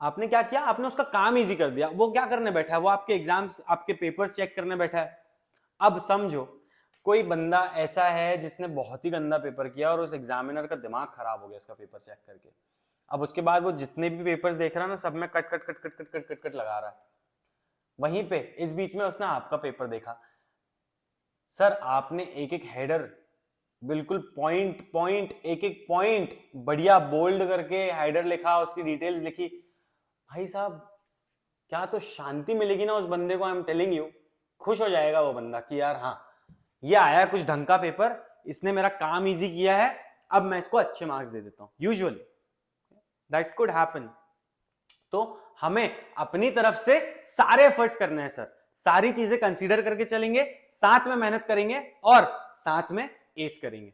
आपने क्या किया, आपने उसका काम इजी कर दिया। वो क्या करने बैठा है, वो आपके एग्जाम्स, आपके पेपर्स चेक करने बैठा है। अब समझो कोई बंदा ऐसा है जिसने बहुत ही गंदा पेपर किया और उस एग्जामिनर का दिमाग खराब हो गया उसका पेपर चेक करके। अब उसके बाद वो जितने भी पेपर्स देख रहा है ना, सब में cut cut cut cut cut cut cut cut लगा रहा है। वहीं पे इस बीच में उसने आपका पेपर देखा। सर आपने एक एक हेडर बिल्कुल पॉइंट पॉइंट, एक एक पॉइंट बढ़िया बोल्ड करके हेडर लिखा, उसकी डिटेल्स लिखी। भाई साहब क्या तो शांति मिलेगी ना उस बंदे को, आई एम टेलिंग यू। खुश हो जाएगा वो बंदा कि यार हाँ, ये आया कुछ ढंग का पेपर, इसने मेरा काम इजी किया है, अब मैं इसको अच्छे मार्क्स दे देता हूं। Usually that could happen. तो हमें अपनी तरफ से सारे एफर्ट्स करने हैं सर, सारी चीजें कंसीडर करके चलेंगे, साथ में मेहनत करेंगे और साथ में एस करेंगे।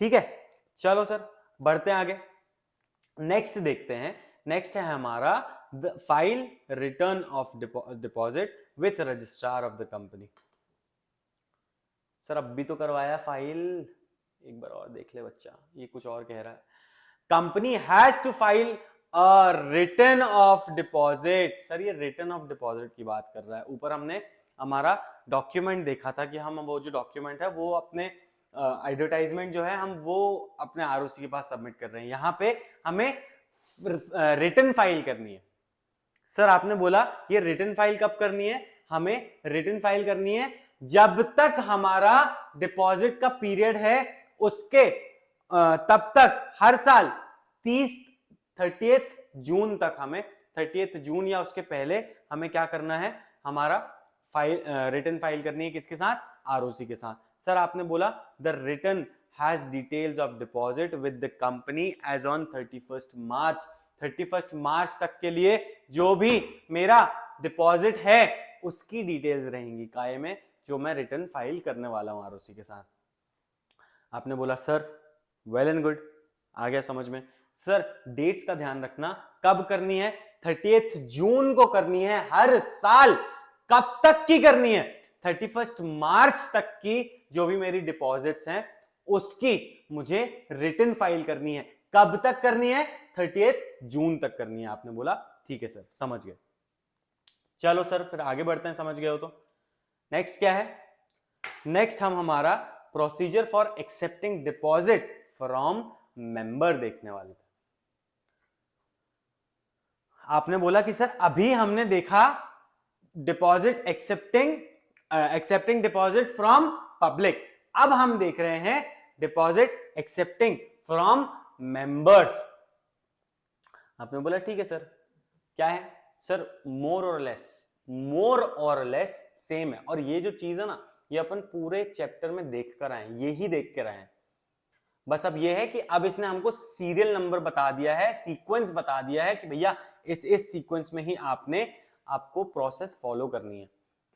ठीक है, चलो सर बढ़ते हैं आगे। नेक्स्ट देखते हैं। नेक्स्ट है हमारा the file return of deposit with registrar of the company. Sir अब भी तो करवाया फाइल, एक बार और देख ले बच्चा, ये कुछ और कह रहा है। Company has to file return of deposit. Sir ये रिटर्न ऑफ डिपॉजिट की बात कर रहा है। ऊपर हमने हमारा डॉक्यूमेंट देखा था कि हम वो जो डॉक्यूमेंट है वो अपने एडवर्टाइजमेंट जो है हम वो अपने आरओसी के पास सबमिट कर रहे हैं। यहाँ पे हमें रिटर्न फाइल करनी है। सर आपने बोला ये रिटर्न फाइल कब करनी है, हमें रिटर्न फाइल करनी है जब तक हमारा डिपॉजिट का पीरियड है उसके तब तक हर साल 30 जून तक, हमें 30 जून या उसके पहले हमें क्या करना है, हमारा फाइल रिटर्न फाइल करनी है। किसके साथ, आरओसी के साथ। सर आपने बोला the return has details of deposit with the company as on 31 March. 31 मार्च तक के लिए जो भी मेरा डिपॉजिट है उसकी डिटेल्स रहेंगी काये में, जो मैं रिटर्न फाइल करने वाला हूं आरओसी के साथ। आपने बोला सर वेल एंड गुड, आ गया समझ में। सर डेट्स का ध्यान रखना, कब करनी है, 30 जून को करनी है हर साल। कब तक की करनी है, 31 मार्च तक की जो भी मेरी डिपॉजिट्स हैं उसकी मुझे रिटर्न फाइल करनी है। कब तक करनी है, 30 जून तक करनी है। आपने बोला ठीक है सर, समझ गए। चलो सर फिर आगे बढ़ते हैं, समझ गए हो तो। नेक्स्ट क्या है, नेक्स्ट हम हमारा procedure for accepting deposit from member देखने वाले थे। आपने बोला कि सर अभी हमने देखा deposit accepting deposit from public, अब हम देख रहे हैं डिपॉजिट एक्सेप्टिंग फ्रॉम मेंबर्स। आपने बोला ठीक है सर, क्या है सर, मोर और लेस सेम है। और ये जो चीज है ना, ये अपन पूरे चैप्टर में देख कर आए, यही देख कर आए। बस अब ये है कि अब इसने हमको सीरियल नंबर बता दिया है, सीक्वेंस बता दिया है कि भैया इस सीक्वेंस में ही आपको प्रोसेस फॉलो करनी है।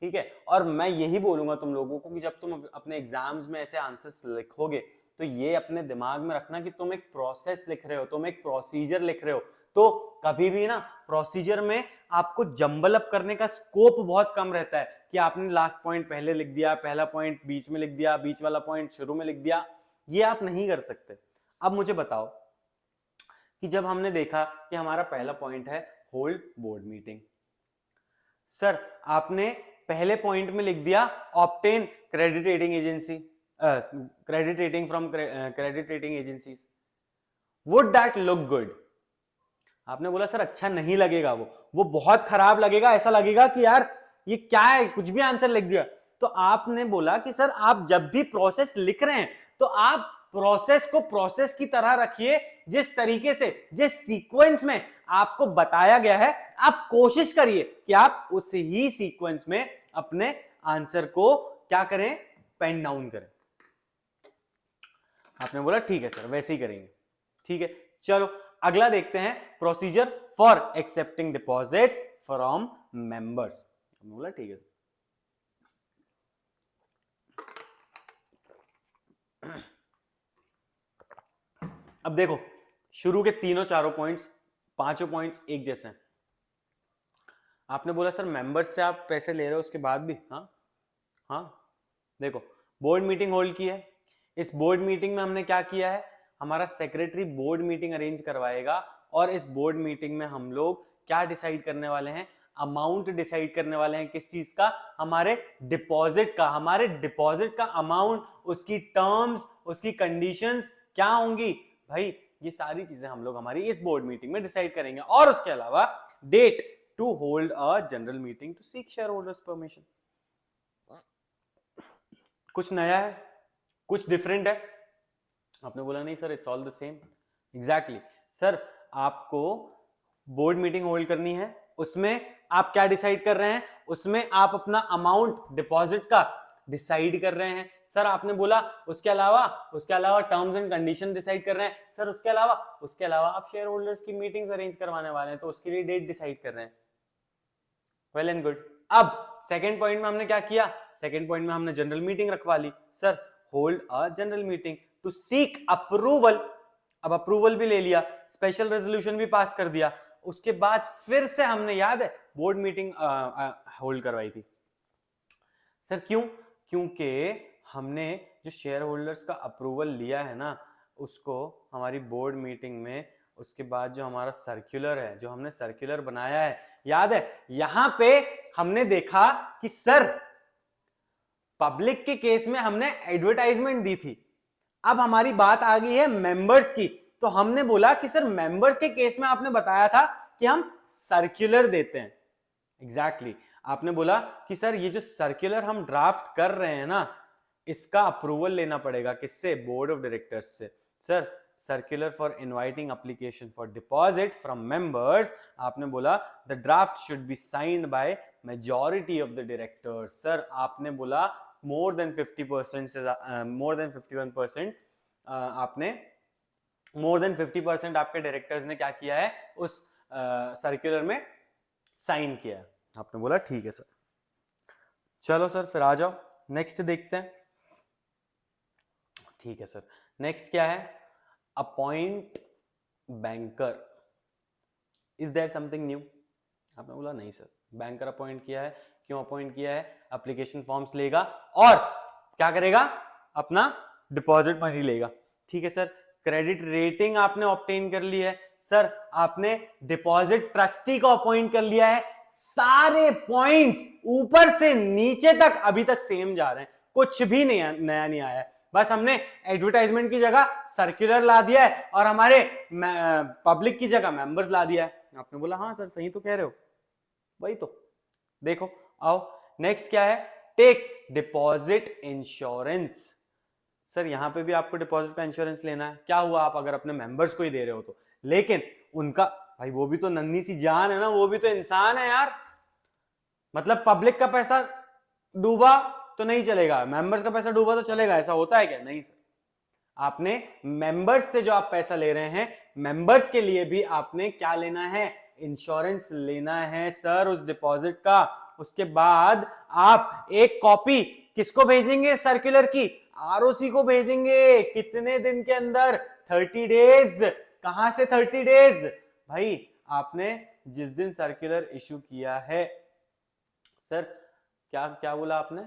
ठीक है, और मैं यही बोलूंगा तुम लोगों को कि जब तुम अपने एग्जाम्स में ऐसे आंसर्स लिखोगे तो ये अपने दिमाग में रखना कि तुम एक प्रोसेस लिख रहे हो, तुम एक प्रोसीजर लिख रहे हो। तो कभी भी ना प्रोसीजर में आपको जंबल अप करने का स्कोप बहुत कम रहता है कि आपने लास्ट पॉइंट पहले लिख दिया, पहला पॉइंट बीच में लिख दिया, बीच वाला पॉइंट शुरू में लिख दिया। ये आप नहीं कर सकते। अब मुझे बताओ कि जब हमने देखा कि हमारा पहला पॉइंट है होल्ड बोर्ड मीटिंग। सर आपने पहले पॉइंट में लिख दिया obtain credit rating agency, credit rating from credit rating agencies. Would that look good? आपने बोला सर अच्छा नहीं लगेगा, वो बहुत खराब लगेगा, ऐसा लगेगा कि यार ये क्या है, कुछ भी आंसर लिख दिया। तो आपने बोला कि सर आप जब भी प्रोसेस लिख रहे हैं तो आप प्रोसेस को प्रोसेस की तरह रखिए, जिस तरीके से, जिस सीक्वेंस में आपको बताया गया है, आप कोशिश करिए कि आप उस ही सीक्वेंस में अपने आंसर को क्या करें, पेन डाउन करें। आपने बोला ठीक है सर, वैसे ही करेंगे। ठीक है, चलो अगला देखते हैं, procedure for accepting deposits from members. हमने बोला ठीक है सर। अब देखो, शुरू के तीनों चारों पॉइंट्स, पांचों पॉइंट्स एक जैसे हैं। आपने बोला सर मेंबर्स से आप पैसे ले रहे हो उसके बाद भी, हाँ हाँ, देखो बोर्ड मीटिंग होल्ड की है। इस बोर्ड मीटिंग में हमने क्या किया है, हमारा सेक्रेटरी बोर्ड मीटिंग अरेंज करवाएगा और इस बोर्ड मीटिंग में हम लोग क्या डिसाइड करने वाले हैं, अमाउंट डिसाइड करने वाले हैं। किस चीज का, हमारे डिपॉजिट का। हमारे डिपॉजिट का अमाउंट, उसकी टर्म्स, उसकी कंडीशंस क्या होंगी भाई, ये सारी चीजें हम लोग हमारी इस बोर्ड मीटिंग में डिसाइड करेंगे। और उसके अलावा date to hold a general meeting to seek share holders permission. कुछ नया है, कुछ डिफरेंट है? आपने बोला नहीं sir, it's all the same. Exactly sir, आपको बोर्ड मीटिंग होल्ड करनी है, उसमें आप क्या डिसाइड कर रहे हैं, उसमें आप अपना अमाउंट डिपॉजिट का डिसाइड कर रहे हैं। सर आपने बोला उसके अलावा टर्म्स एंड कंडीशन डिसाइड कर रहे हैं। सर उसके अलावा आप शेयर होल्डर्स की मीटिंग्स अरेंज करवाने वाले हैं, तो उसके लिए डेट डिसाइड कर रहे हैं। Well and good. अब सेकंड पॉइंट में हमने क्या किया, सेकंड पॉइंट में हमने जनरल मीटिंग रखवा ली। Sir hold a general meeting to seek approval. अब अप्रूवल भी ले लिया, स्पेशल रेजोल्यूशन भी पास कर दिया, उसके बाद फिर से हमने, याद है, बोर्ड मीटिंग होल्ड करवाई थी। सर क्यों? क्योंकि हमने जो शेयर होल्डर्स का अप्रूवल लिया है ना, उसको हमारी बोर्ड मीटिंग में, उसके बाद जो हमारा सर्कुलर है, जो हमने सर्कुलर बनाया है, याद है, यहां पे हमने देखा कि सर पब्लिक के केस में हमने एडवर्टाइजमेंट दी थी। अब हमारी बात आ गई है मेंबर्स की, तो हमने बोला कि सर मेंबर्स के केस में आपने बताया था कि हम सर्कुलर देते हैं। एग्जैक्टली आपने बोला कि सर ये जो सर्कुलर हम ड्राफ्ट कर रहे हैं ना, इसका अप्रूवल लेना पड़ेगा किससे, बोर्ड ऑफ डायरेक्टर्स से। Sir circular for inviting application for deposit from members, आपने बोला the draft should be signed by majority of the directors. Sir आपने बोला मोर देन 50% से मोर देन 51%, आपने मोर देन 50% आपके डायरेक्टर्स ने क्या किया है, उस सर्कुलर में साइन किया है। आपने बोला ठीक है सर। चलो सर फिर आ जाओ, नेक्स्ट देखते हैं। ठीक है सर, नेक्स्ट क्या है, appoint banker. Is there something new? आपने बोला नहीं सर, बैंकर अपॉइंट किया है। क्यों अपॉइंट किया है? एप्लीकेशन फॉर्म्स लेगा और क्या करेगा, अपना डिपॉजिट मनी लेगा। ठीक है सर, क्रेडिट रेटिंग आपने ऑब्टेन कर ली है। सर आपने डिपॉजिट ट्रस्टी को अपॉइंट कर लिया है। सारे पॉइंट्स ऊपर से नीचे तक अभी तक सेम जा रहे हैं, कुछ भी नया नहीं आया है। बस हमने एडवर्टाइजमेंट की जगह सर्कुलर ला दिया है और हमारे पब्लिक की जगह मेंबर्स ला दिया है। आपने बोला हाँ सर सही तो कह रहे हो, वही तो। देखो आओ, नेक्स्ट क्या है, टेक डिपॉजिट इंश्योरेंस। सर यहां पे भी आपको डिपॉजिट का इंश्योरेंस लेना है। क्या हुआ, आप अगर अपने मेंबर्स को ही दे रहे हो तो, लेकिन उनका भाई वो भी तो नन्ही सी जान है ना, वो भी तो इंसान है यार। मतलब पब्लिक का पैसा डूबा तो नहीं चलेगा, मेंबर्स का पैसा डूबा तो चलेगा, ऐसा होता है क्या? नहीं सर, आपने मेंबर्स से जो आप पैसा ले रहे हैं, मेंबर्स के लिए भी आपने क्या लेना है, इंश्योरेंस लेना है सर उस डिपॉजिट का। उसके बाद आप एक कॉपी किसको भेजेंगे सर्कुलर की, आरओसी को भेजेंगे। कितने दिन के अंदर? 30 डेज। कहां से 30 डेज भाई? आपने जिस दिन सर्कुलर इशू किया है, सर क्या क्या बोला आपने,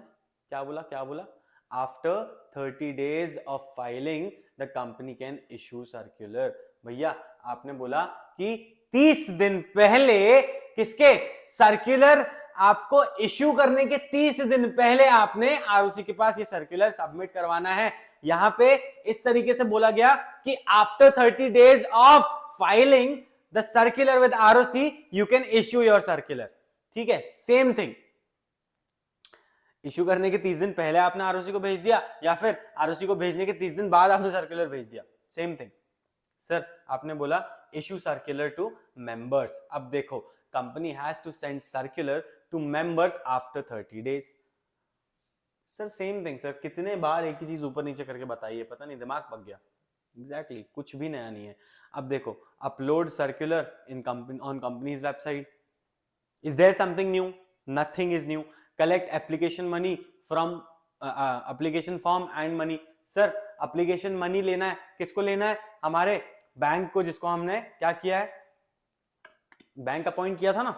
क्या बोला, after 30 days of filing the company can issue circular. भैया आपने बोला कि 30 दिन पहले, किसके, सर्कुलर आपको इशू करने के 30 दिन पहले आपने आरओसी के पास ये सर्कुलर सबमिट करवाना है। यहां पे इस तरीके से बोला गया कि after 30 days of filing the circular with ROC you can issue your circular. ठीक है, सेम थिंग। इशू करने के 30 दिन पहले आपने आरओसी को भेज दिया, या फिर आरओसी को भेजने के 30 दिन बाद आपने सर्कुलर भेज दिया, सेम थिंग। सर आपने बोला इशू सर्कुलर टू मेंबर्स। अब देखो, company has to send circular to members after 30 days. Sir same thing sir, कितने बार एक ही चीज ऊपर नीचे करके बताइए, पता नहीं दिमाग पक गया। एग्जैक्टली exactly, कुछ भी नया नहीं है। अब देखो, upload circular in company on company's website, is there something new? Nothing is new. Collect application money from application form and money, sir application money लेना है, किसको लेना है? हमारे बैंक को, जिसको हमने क्या किया है, बैंक अपॉइंट किया था ना,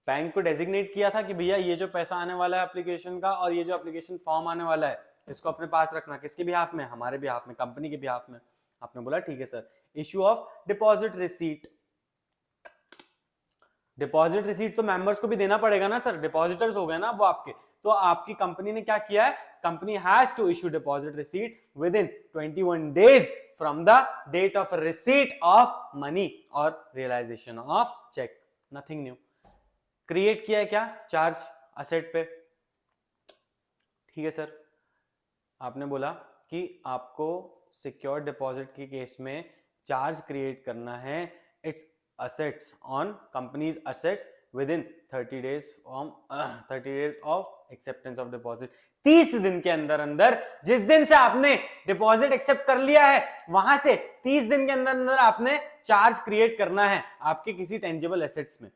बैंक को डेजिग्नेट किया था कि भैया ये जो पैसा आने वाला है एप्लीकेशन का और ये जो एप्लीकेशन फॉर्म आने वाला है इसको अपने पास रखना, किसके बिहाफ में? हमारे बिहाफ में, कंपनी के बिहाफ में। आपने बोला ठीक है sir. Issue of deposit receipt, deposit receipt तो मेंबर्स को भी देना पड़ेगा ना सर, डिपॉजिटर्स हो गए ना वो आपके। तो आपकी कंपनी ने क्या किया है, company has to issue deposit receipt within 21 days from the date of receipt of money और realization of cheque, nothing new. Create किया है क्या? चार्ज असेट पे, ठीक है सर। आपने बोला कि आपको सिक्योर डिपॉजिट के केस में चार्ज क्रिएट करना है, it's assets on company's assets within 30 days from 30 days of acceptance of deposit। 30 दिन के अंदर अंदर, जिस दिन से आपने डिपॉजिट एक्सेप्ट कर लिया है वहां से 30 दिन के अंदर अंदर आपने चार्ज क्रिएट करना है आपके किसी टेंजिबल एसेट्स में।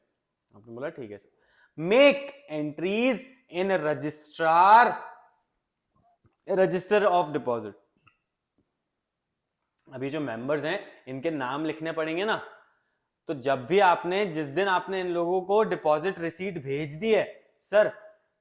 आपने बोला ठीक है sir. Make entries in register of deposit. अभी जो मेंबर्स हैं इनके नाम लिखने पड़ेंगे ना, तो जब भी आपने, जिस दिन आपने इन लोगों को डिपॉजिट रिसीट भेज दी है, sir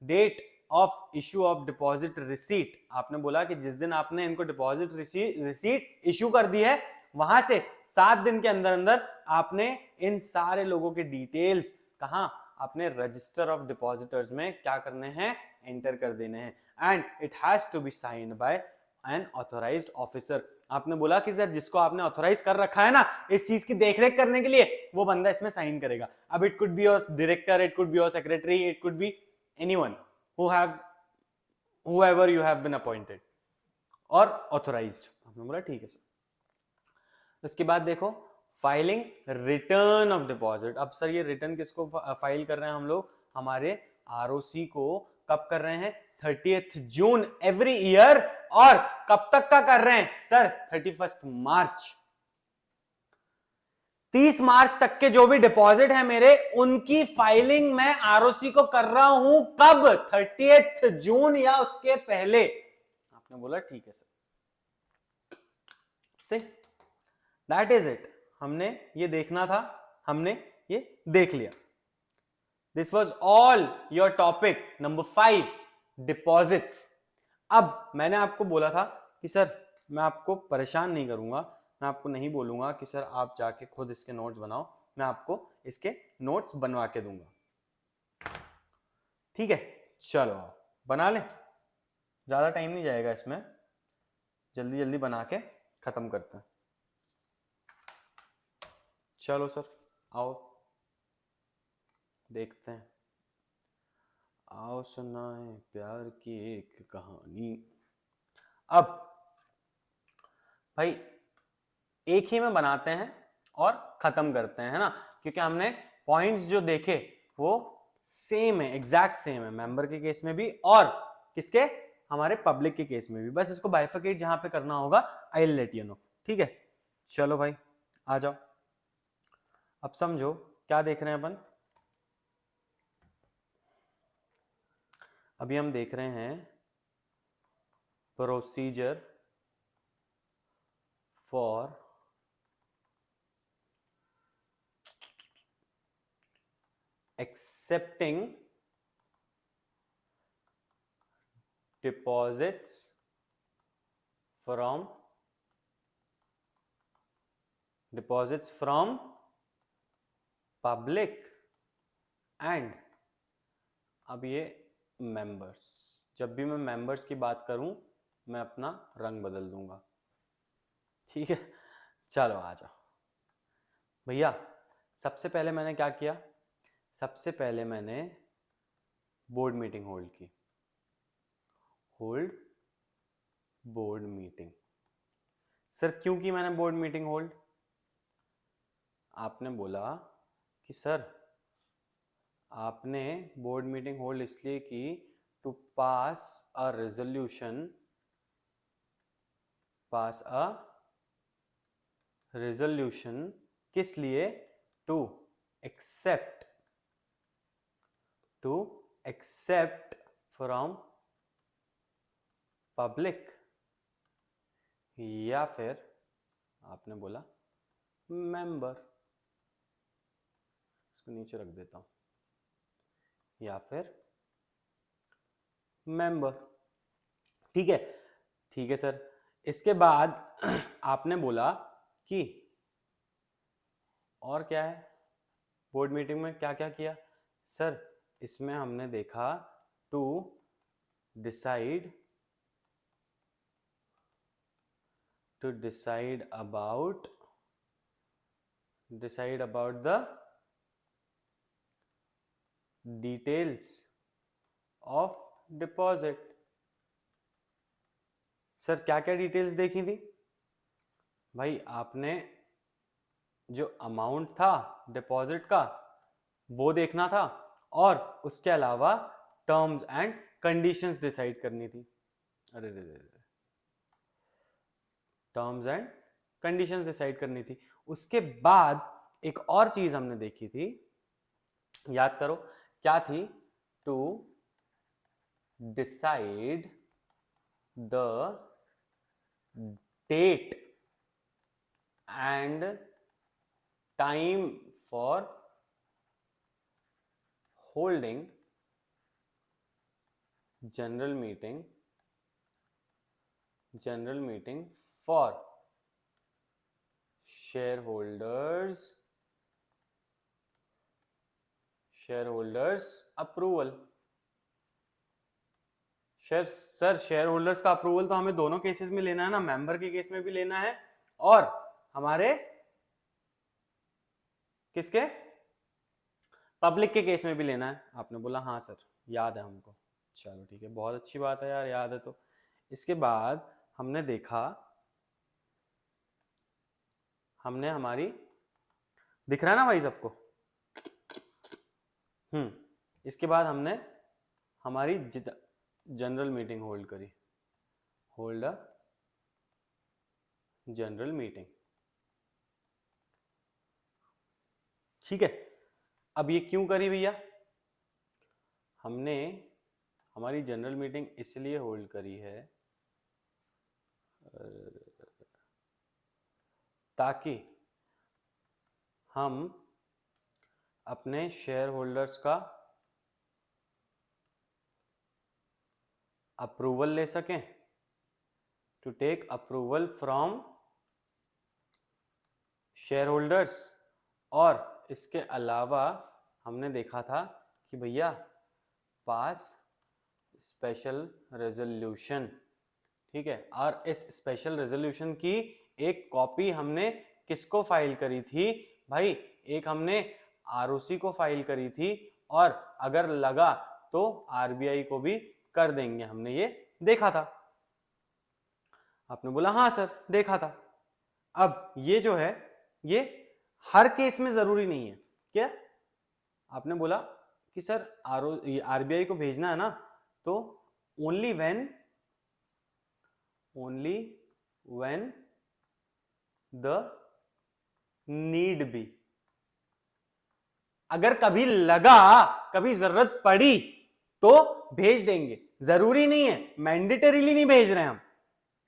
date of issue of deposit receipt, आपने बोला कि जिस दिन आपने इनको डिपॉजिट रिसीट इशू कर दी है वहां से 7 दिन के अंदर अंदर आपने इन सारे लोगों के डिटेल्स कहां, अपने रजिस्टर ऑफ डिपॉजिटर्स में क्या करने हैं, एंटर कर देने हैं। And it has to be signed by an authorised officer. आपने बोला कि सर जिसको आपने ऑथोराइज कर रखा है ना इस चीज की देखरेख करने के लिए, वो बंदा इसमें साइन करेगा। अब it could be your director, it could be your secretary, it could be anyone whoever you have been appointed और ऑथोराइज्ड। आपने बोला ठीक है सर। इसके बाद देखो, फाइलिंग रिटर्न ऑफ डिपॉजिट। अब सर ये रिटर्न किसको फाइल कर रहे हैं हम लोग? हमारे आरओसी को। कब कर रहे हैं? 30th June every year. और कब तक का कर रहे हैं सर? 31st मार्च। 30 मार्च तक के जो भी डिपॉजिट है मेरे, उनकी फाइलिंग मैं आरओसी को कर रहा हूं। कब? 30th जून या उसके पहले। आपने बोला ठीक है sir. Say that is it. हमने ये देखना था, हमने ये देख लिया। This was all your topic number 5, deposits. अब मैंने आपको बोला था कि सर मैं आपको परेशान नहीं करूंगा, मैं आपको नहीं बोलूंगा कि सर आप जाके खुद इसके नोट्स बनाओ, मैं आपको इसके नोट्स बनवा के दूंगा। ठीक है, चलो बना लें, ज्यादा टाइम नहीं जाएगा इसमें, जल्दी जल्दी बना के खत्म करते हैं। चलो सर आओ देखते हैं। आओ सुनाए प्यार की एक कहानी। अब भाई एक ही में बनाते हैं और खत्म करते हैं, है ना, क्योंकि हमने पॉइंट्स जो देखे वो सेम है, एग्जैक्ट सेम है, मेंबर के केस में भी और किसके, हमारे पब्लिक के केस में भी। बस इसको बाइफिकेट जहां पे करना होगा I will let you know. ठीक है, चलो भाई आ जाओ। अब समझो क्या देख रहे हैं अपन। अभी हम देख रहे हैं procedure for accepting deposits from public and अब ये मेंबर्स। जब भी मैं मेंबर्स की बात करूं मैं अपना रंग बदल दूंगा। ठीक है, चलो आ जाओ भैया। सबसे पहले मैंने क्या किया? सबसे पहले मैंने बोर्ड मीटिंग होल्ड की। Hold board meeting. सर क्यों की मैंने बोर्ड मीटिंग होल्ड? आपने बोला कि सर आपने बोर्ड मीटिंग होल्ड इसलिए की to pass a resolution, किस लिए? to accept from public, या फिर आपने बोला मेंबर, इसको नीचे रख देता हूं, या फिर मेंबर। ठीक है, ठीक है सर। इसके बाद आपने बोला कि और क्या है, बोर्ड मीटिंग में क्या क्या किया? सर इसमें हमने देखा to decide about the details of deposit। Sir क्या क्या डिटेल्स देखी थी भाई? आपने जो अमाउंट था डिपॉजिट का वो देखना था, और उसके अलावा टर्म्स एंड कंडीशंस डिसाइड करनी थी। अरे रे रे, टर्म्स एंड कंडीशंस डिसाइड करनी थी। उसके बाद एक और चीज हमने देखी थी, याद करो क्या थी? To decide the date and time for holding general meeting for shareholders approval. Sir share holders का अप्रूवल तो हमें दोनों केसेस में लेना है ना, मेंबर के केस में भी लेना है और हमारे किसके, पब्लिक के केस में भी लेना है। आपने बोला हाँ सर याद है हमको। चलो ठीक है, बहुत अच्छी बात है यार, याद है तो। इसके बाद हमने देखा, हमने हमारी, दिख रहा है ना भाई सबको? इसके बाद हमने हमारी general meeting hold a general meeting. ठीक है, अब ये क्यों करी भैया? हमने हमारी जनरल मीटिंग इसलिए होल्ड करी है ताकि हम अपने शेयर होल्डर्स का अप्रूवल ले सकें, to take approval from share holders. और इसके अलावा हमने देखा था कि भैया पास स्पेशल रेजोल्यूशन। ठीक है, और इस स्पेशल रेजोल्यूशन की एक कॉपी हमने किसको फाइल करी थी भाई? एक हमने आरओसी को फाइल करी थी, और अगर लगा तो आरबीआई को भी कर देंगे, हमने ये देखा था। आपने बोला हाँ सर देखा था। अब ये जो है ये हर केस में जरूरी नहीं है क्या? आपने बोला कि सर आरबीआई को भेजना है ना, तो only when the need be, अगर कभी लगा, कभी जरूरत पड़ी तो भेज देंगे, जरूरी नहीं है, मैंडेटरीली नहीं भेज रहे हम।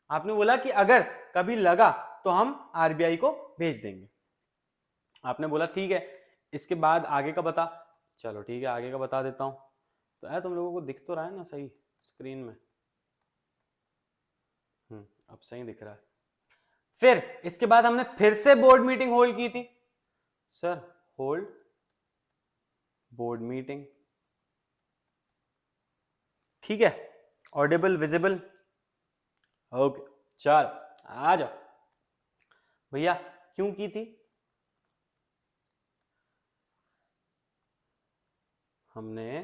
आपने बोला कि अगर कभी लगा तो हम आरबीआई को भेज देंगे। आपने बोला ठीक है, इसके बाद आगे का बता। चलो ठीक है, आगे का बता देता हूं। तो यार तुम लोगों को दिख तो रहा है ना सही स्क्रीन में? अब सही दिख रहा है। फिर इसके बाद हमने फिर से बोर्ड मीटिंग होल्ड की थी। Sir hold board meeting. ठीक है, ऑडिबल विजिबल? ओके, चल आ जाओ भैया। क्यों की थी? हमने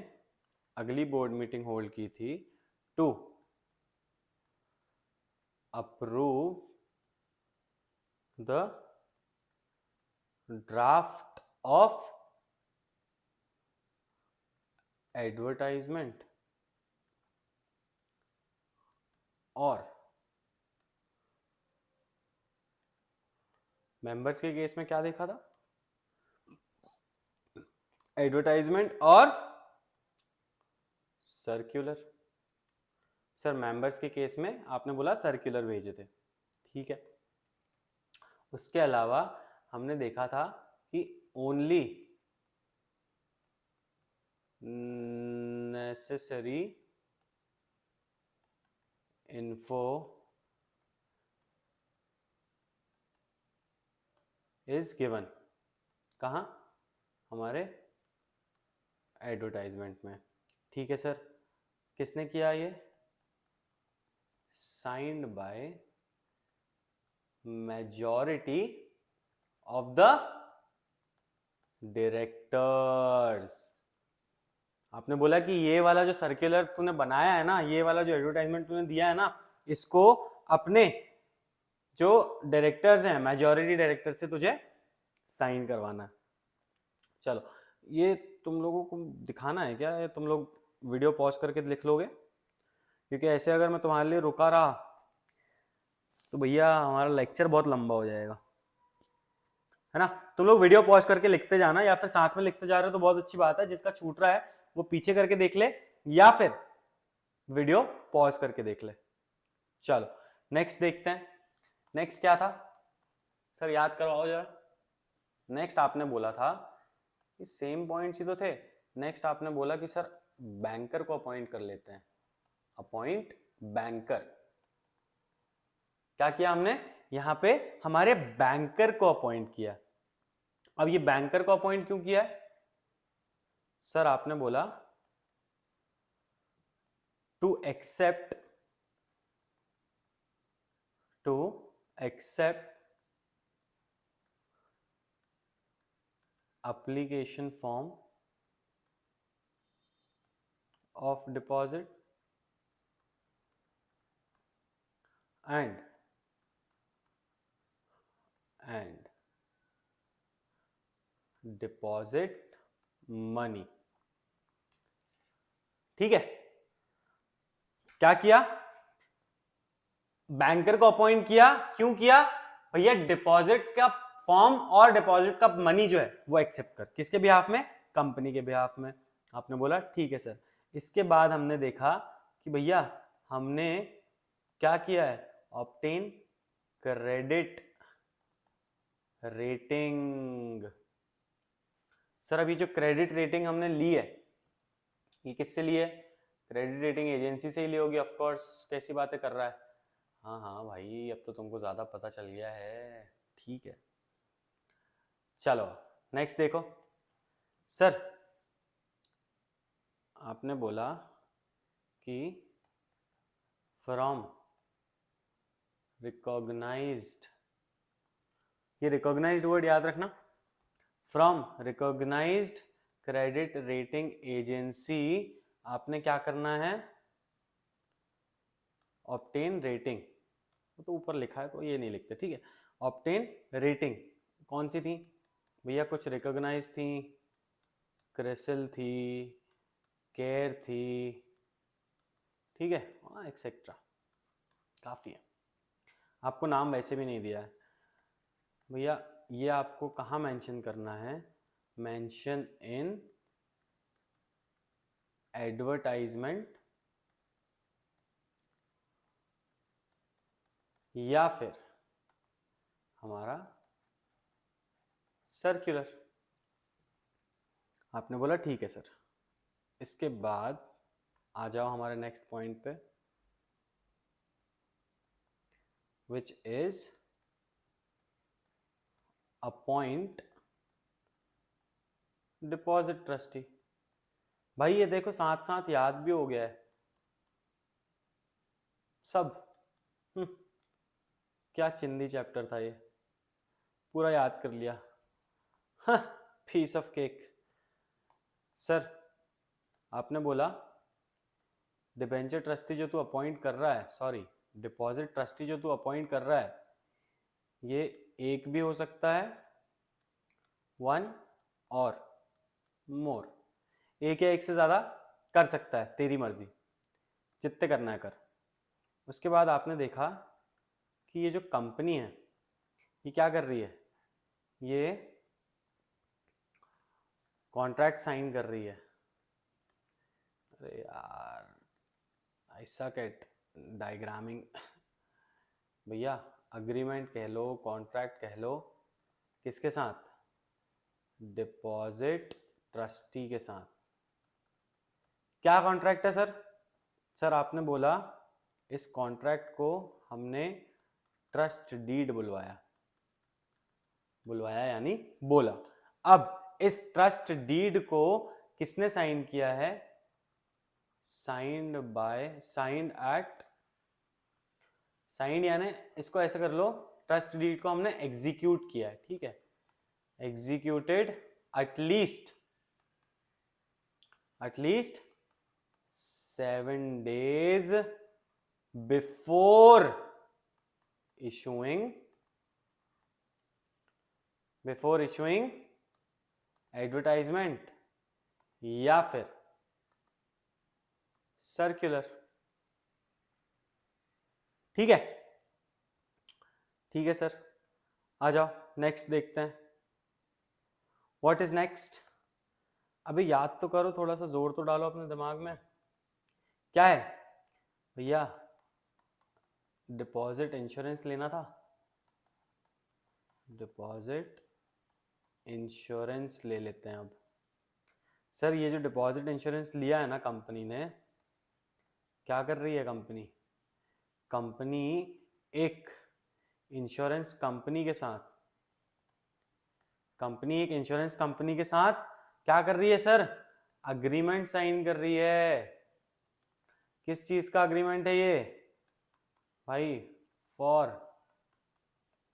अगली बोर्ड मीटिंग होल्ड की थी to approve the draft of advertisement और मेंबर्स के केस में क्या देखा था? एडवर्टाइजमेंट और सर्कुलर। सर मेंबर्स के केस में आपने बोला सर्कुलर भेजे थे, ठीक है। उसके अलावा हमने देखा था कि only necessary info is given, कहाँ? हमारे एडवर्टाइजमेंट में, ठीक है सर। किसने किया ये? Signed by majority of the directors. आपने बोला कि ये वाला जो सर्कुलर तूने बनाया है ना, ये वाला जो एडवर्टाइजमेंट तूने दिया है ना, इसको अपने जो डायरेक्टर्स हैं, मेजॉरिटी डायरेक्टर से तुझे साइन करवाना है। चलो, ये तुम लोगों को दिखाना है क्या? ये तुम लोग वीडियो पॉज करके लिख लोगे? क्योंकि ऐसे अगर मैं तुम्हारे लिए रुका रहा तो भैया हमारा लेक्चर बहुत लंबा हो जाएगा, है ना। तुम लोग वीडियो पॉज करके लिखते जाना, या फिर साथ में लिखते जा रहे हो तो बहुत अच्छी बात है। जिसका छूट रहा है वो पीछे करके देख ले, या फिर वीडियो पॉज करके देख ले। चलो नेक्स्ट देखते हैं। नेक्स्ट क्या था सर, याद करवाओ जरा। नेक्स्ट आपने बोला था कि सेम पॉइंट्स ही तो थे। नेक्स्ट आपने बोला कि सर बैंकर को अपॉइंट कर लेते हैं, अपॉइंट बैंकर। क्या किया हमने? यहां पे हमारे बैंकर को अपॉइंट किया। अब ये बैंकर को अपॉइंट क्यों किया है? सर आपने बोला to accept application form of deposit and deposit money, ठीक है। क्या किया? बैंकर को अपॉइंट किया। क्यों किया भैया? डिपॉजिट का फॉर्म और डिपॉजिट का मनी जो है वो एक्सेप्ट कर, किसके बिहाफ में? कंपनी के बिहाफ में। आपने बोला ठीक है सर। इसके बाद हमने देखा कि भैया हमने क्या किया है? Obtain credit rating. सर अभी जो क्रेडिट रेटिंग हमने ली है, ये किससे ली है? क्रेडिट रेटिंग एजेंसी से ही ली होगी, ऑफ कोर्स। कैसी बातें कर रहा है? हाँ हाँ भाई, अब तो तुमको ज्यादा पता चल गया है, ठीक है। चलो नेक्स्ट देखो। सर आपने बोला कि फ्रॉम रिकॉग्नाइज्ड, ये रिकॉग्नाइज्ड वर्ड याद रखना, from recognised credit rating agency आपने क्या करना है? Obtain rating. तो ऊपर लिखा है तो ये नहीं लिखते, ठीक है। ऑब्टेन रेटिंग कौन सी थी भैया? कुछ रिकॉग्नाइज थी, क्रिसिल थी, केयर थी, ठीक है, हाँ एक्सेट्रा, काफी है। आपको नाम वैसे भी नहीं दिया है भैया, ये आपको कहाँ मेंशन करना है? मेंशन इन एडवर्टाइजमेंट या फिर हमारा सर्कुलर। आपने बोला ठीक है सर। इसके बाद आ जाओ हमारे नेक्स्ट पॉइंट पे, which is appoint deposit trustee. भाई ये देखो साथ साथ याद भी हो गया है सब। क्या चिंदी चैप्टर था ये, पूरा याद कर लिया। Piece of cake. सर आपने बोला डिबेंचर ट्रस्टी जो तू अपॉइंट कर रहा है, सॉरी डिपॉजिट ट्रस्टी जो तू अपॉइंट कर रहा है, ये एक भी हो सकता है, वन और मोर, एक या एक से ज्यादा कर सकता है, तेरी मर्जी, जितने करना है कर। उसके बाद आपने देखा कि ये जो कंपनी है ये क्या कर रही है, ये कॉन्ट्रैक्ट साइन कर रही है। अरे यार ऐसा कैट डायग्रामिंग भैया, अग्रीमेंट कह लो, कॉन्ट्रैक्ट कह लो, किसके साथ? डिपॉजिट ट्रस्टी के साथ। क्या कॉन्ट्रैक्ट है सर? सर आपने बोला इस कॉन्ट्रैक्ट को हमने ट्रस्ट डीड बुलवाया, बुलवाया यानी बोला। अब इस ट्रस्ट डीड को किसने साइन किया है? साइंड एट, साइंड यानी इसको ऐसे कर लो, ट्रस्ट डीड को हमने एग्जीक्यूट किया है, ठीक है, executed at least 7 days before issuing advertisement या फिर सर्कुलर। ठीक है, ठीक है सर, आ जाओ नेक्स्ट देखते हैं। What is next? अभी याद तो करो, थोड़ा सा जोर तो डालो अपने दिमाग में। क्या है भैया? डिपॉजिट इंश्योरेंस लेना था, डिपॉजिट इंश्योरेंस ले लेते हैं। अब सर ये जो डिपॉजिट इंश्योरेंस लिया है ना कंपनी ने, क्या कर रही है कंपनी? कंपनी एक इंश्योरेंस कंपनी के साथ, कंपनी एक इंश्योरेंस कंपनी के साथ क्या कर रही है सर? अग्रीमेंट साइन कर रही है। किस चीज का अग्रीमेंट है ये भाई? For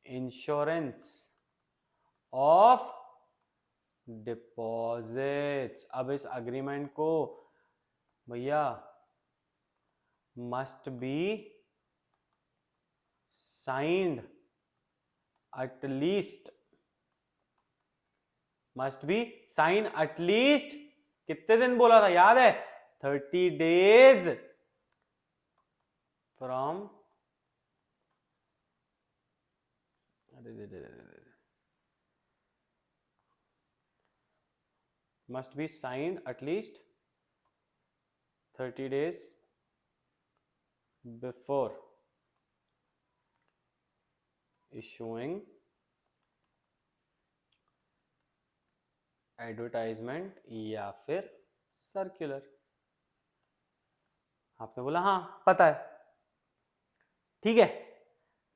insurance of deposits. अब इस अग्रीमेंट को भैया must be signed at least, must be sign at least, कितने दिन बोला था याद है? 30 days फ्रॉम, must be signed at least 30 days before issuing advertisement या फिर सर्कुलर। आपने बोला हाँ पता है, ठीक है।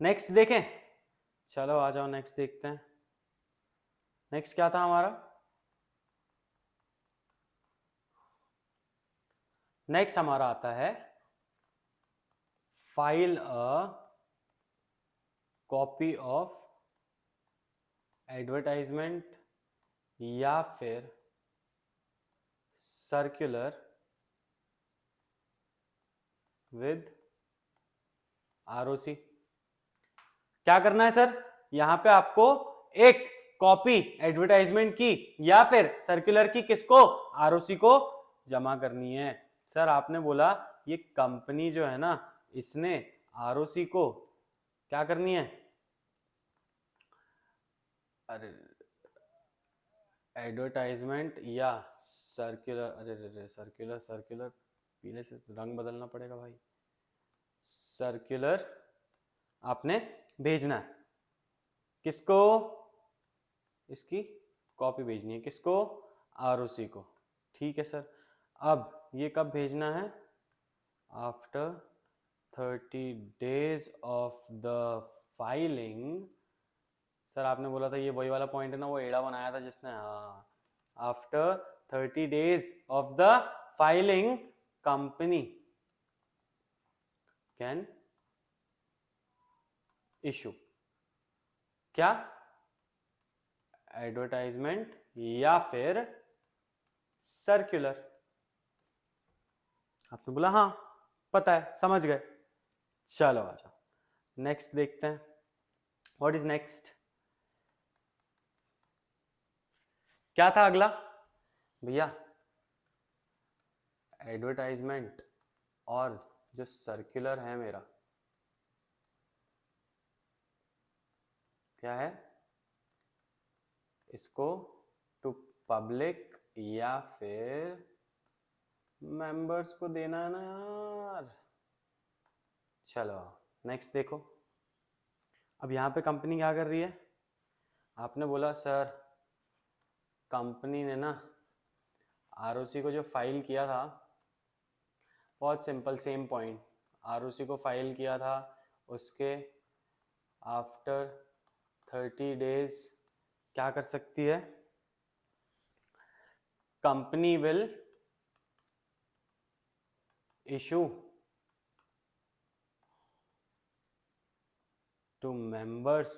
नेक्स्ट देखें, चलो आ जाओ नेक्स्ट देखते हैं। नेक्स्ट क्या था हमारा? नेक्स्ट हमारा आता है file a copy of advertisement या फिर सर्कुलर विद आरओसी। क्या करना है सर? यहां पे आपको एक कॉपी एडवर्टाइजमेंट की या फिर सर्कुलर की, किसको? आरओसी को जमा करनी है। सर आपने बोला ये कंपनी जो है ना, इसने आरओसी को क्या करनी है? अरे एडवर्टाइजमेंट या सर्कुलर, अरे सर्कुलर, सर्कुलर पीले से रंग बदलना पड़ेगा भाई। सर्कुलर आपने भेजना है, किसको? इसकी कॉपी भेजनी है, किसको? आरओसी को। ठीक है सर, अब ये कब भेजना है? After 30 days of the filing. Sir आपने बोला था ये वही वाला पॉइंट है ना, वो एड़ा बनाया था जिसने, हाँ। After 30 days of the filing company can issue क्या? एडवर्टाइजमेंट या फिर सर्कुलर। आपने बोला हाँ पता है, समझ गए। चलो आ जाओ नेक्स्ट देखते हैं। What is next? क्या था अगला भैया? एडवर्टाइजमेंट और जो सर्कुलर है मेरा, क्या है, इसको टू पब्लिक या फिर मेंबर्स को देना है ना यार। चलो नेक्स्ट देखो, अब यहाँ पे कंपनी क्या कर रही है, आपने बोला सर कंपनी ने ना आरओसी को जो फाइल किया था, बहुत सिंपल सेम पॉइंट, आरओसी को फाइल किया था, उसके आफ्टर 30 डेज क्या कर सकती है, company will issue to members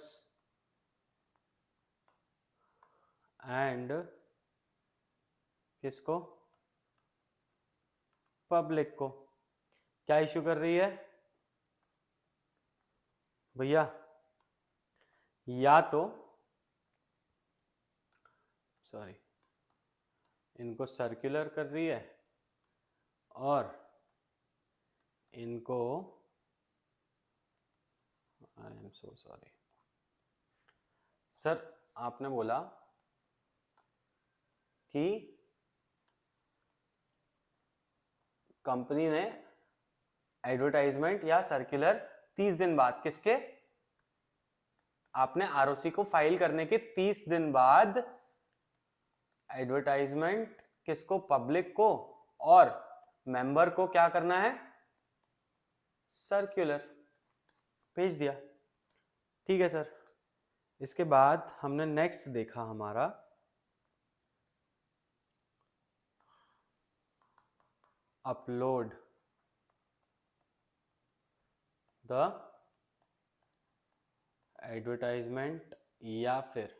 and किसको, पब्लिक को। क्या इशू कर रही है भैया, या तो सॉरी इनको सर्कुलर कर रही है और इनको, I am so sorry sir, आपने बोला कि कंपनी ने एडवर्टाइजमेंट या सर्कुलर 30 दिन बाद, किसके, आपने आरओसी को फाइल करने के 30 दिन बाद एडवर्टाइजमेंट किसको, पब्लिक को, और मेंबर को क्या करना है, सर्कुलर भेज दिया। ठीक है सर, इसके बाद हमने नेक्स्ट देखा हमारा अपलोड द एडवर्टाइजमेंट या फिर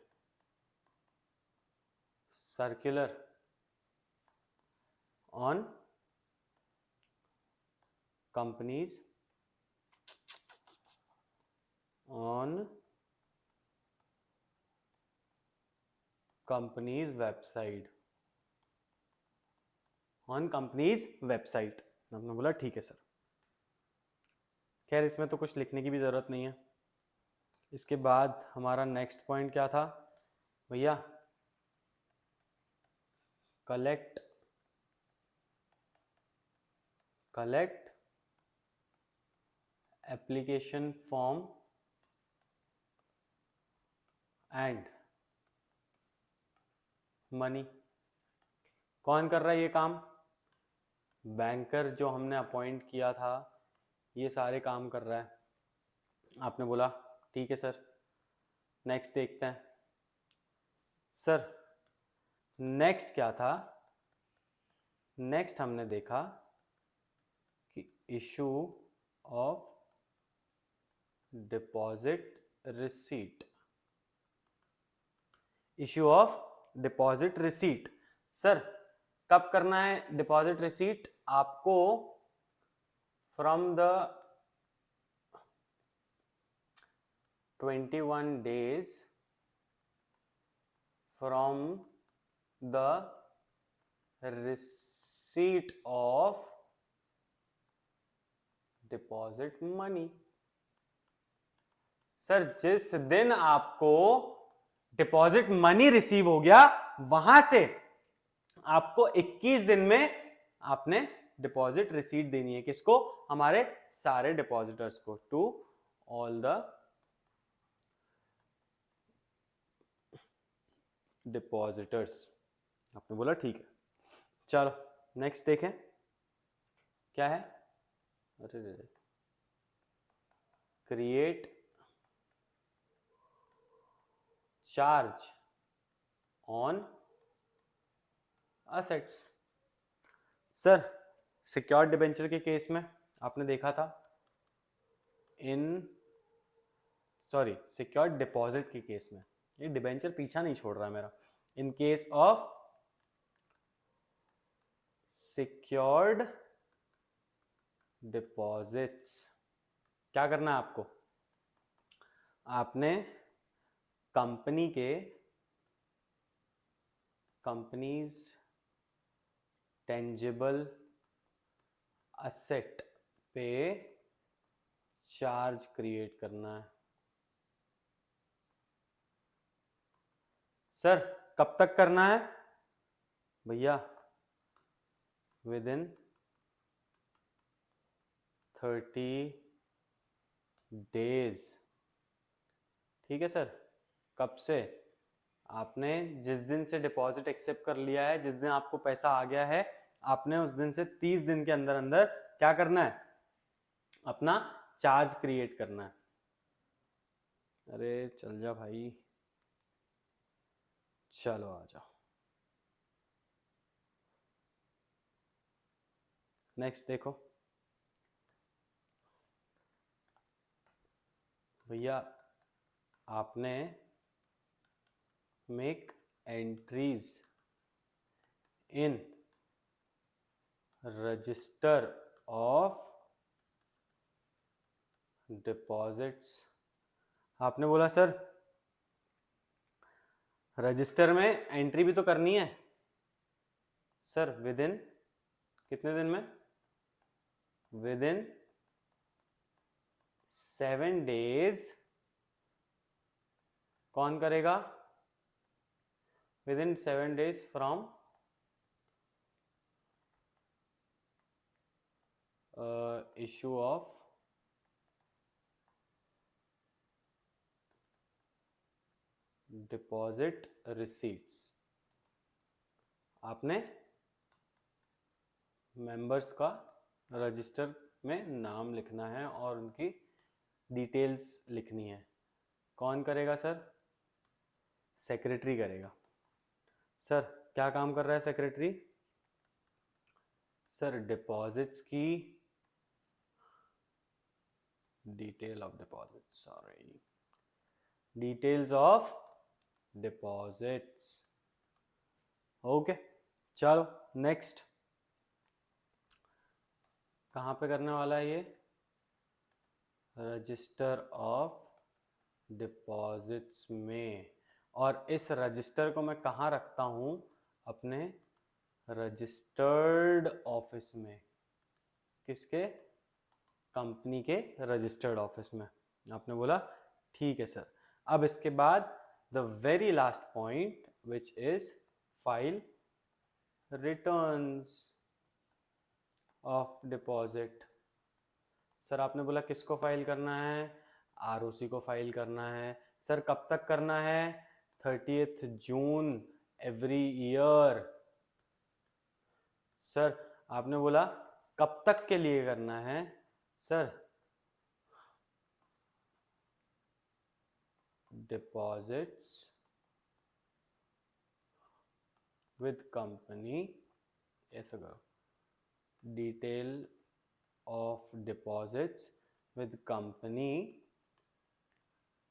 circular on company's website, on company's website. आपने बोला ठीक है सर, खैर इसमें तो कुछ लिखने की भी जरूरत नहीं है। इसके बाद हमारा नेक्स्ट पॉइंट क्या था भैया, collect application form and money. कौन कर रहा है ये काम, बैंकर जो हमने अपॉइंट किया था ये सारे काम कर रहा है। आपने बोला ठीक है सर, नेक्स्ट देखते हैं। सर नेक्स्ट क्या था, नेक्स्ट हमने देखा कि issue of deposit receipt, issue of deposit receipt. Sir कब करना है डिपॉजिट रिसीट, आपको from the 21 days from the receipt of deposit money। Sir जिस दिन आपको डिपॉजिट मनी रिसीव हो गया वहां से आपको 21 दिन में आपने डिपॉजिट रिसीट देनी है, किसको, हमारे सारे डिपॉजिटर्स को, टू ऑल द डिपॉजिटर्स। आपने बोला ठीक है। चलो नेक्स्ट देखें क्या है, अरे create charge on assets. Sir secured debenture के केस में आपने देखा था, सिक्योर्ड डिपॉजिट के केस में, ये डिबेंचर पीछा नहीं छोड़ रहा है मेरा, in case of secured deposits क्या करना है आपको, आपने कंपनीज टेंजिबल असेट पे चार्ज क्रिएट करना है। सर कब तक करना है भैया? With in 30 days. ठीक है सर। कब से? आपने जिस दिन से डिपॉजिट एक्सेप्ट कर लिया है, जिस दिन आपको पैसा आ गया है, आपने उस दिन से 30 दिन के अंदर अंदर क्या करना है? अपना चार्ज क्रिएट करना है। अरे चल जा भाई, चलो आ जाओ। नेक्स्ट देखो भैया, आपने make entries in register of deposits. आपने बोला सर रजिस्टर में एंट्री भी तो करनी है। सर विद इन कितने दिन में? With in 7 days. कौन करेगा? With in 7 days from issue of deposit receipts. आपने मेंबर्स का रजिस्टर में नाम लिखना है और उनकी डिटेल्स लिखनी है। कौन करेगा सर? सेक्रेटरी करेगा। सर क्या काम कर रहा है सेक्रेटरी? सर डिपॉजिट्स की detail of deposits, sorry, details of deposits. Okay चलो नेक्स्ट। कहाँ पे करने वाला है ये? रजिस्टर ऑफ डिपॉजिट्स में। और इस रजिस्टर को मैं कहाँ रखता हूँ? अपने रजिस्टर्ड ऑफिस में। किसके? कंपनी के रजिस्टर्ड ऑफिस में। आपने बोला ठीक है सर। अब इसके बाद the very last point which is file returns of deposit. Sir आपने बोला किसको फाइल करना है? आरओसी को फाइल करना है। सर कब तक करना है? 30th June every year. Sir आपने बोला कब तक के लिए करना है? सर डिपॉजिट्स विद कंपनी, ऐसा करो, detail of deposits with company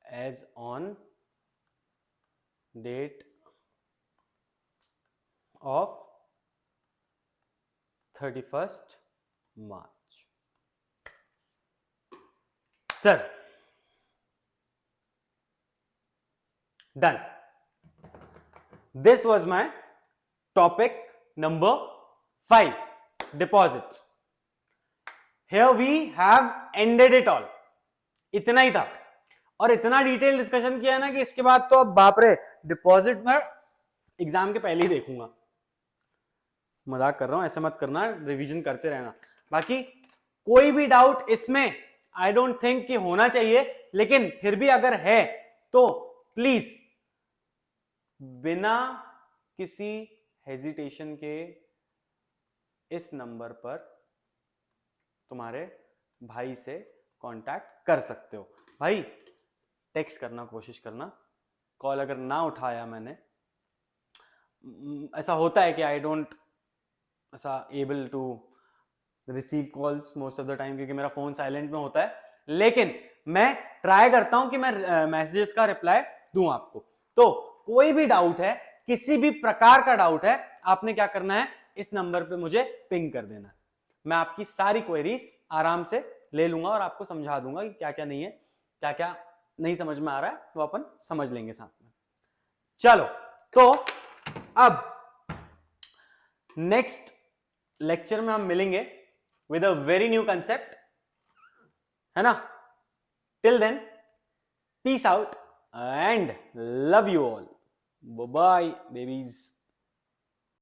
as on date of 31st March. Sir, done. This was my topic number 5, deposits. Here we have ended it all. इतना ही था और इतना डिटेल डिस्कशन किया ना कि इसके बाद तो अब बाप रे, डिपॉजिट में एग्जाम के पहले ही देखूंगा। मजाक कर रहा हूं, ऐसा मत करना, रिवीजन करते रहना। बाकी कोई भी डाउट इसमें आई डोंट थिंक कि होना चाहिए, लेकिन फिर भी अगर है तो प्लीज बिना किसी हेजिटेशन के इस नंबर पर तुम्हारे भाई से कांटेक्ट कर सकते हो। भाई टेक्स्ट करना कोशिश करना, कॉल अगर ना उठाया मैंने, ऐसा होता है कि आई डोंट ऐसा able to receive calls most of the time, क्योंकि मेरा फोन साइलेंट में होता है, लेकिन मैं ट्राई करता हूं कि मैं मैसेजेस का रिप्लाई दूं आपको। तो कोई भी डाउट है, किसी भी प्रकार का डाउट है, आपने क्या करना है, इस नंबर पे मुझे पिंग कर देना है। मैं आपकी सारी क्वेरीज आराम से ले लूंगा और आपको समझा दूंगा कि क्या क्या नहीं है, क्या क्या नहीं समझ में आ रहा है, तो अपन समझ लेंगे साथ में। चलो तो अब नेक्स्ट लेक्चर में हम मिलेंगे with a very new concept, है ना। Till then peace out and love you all. Bye bye, babies.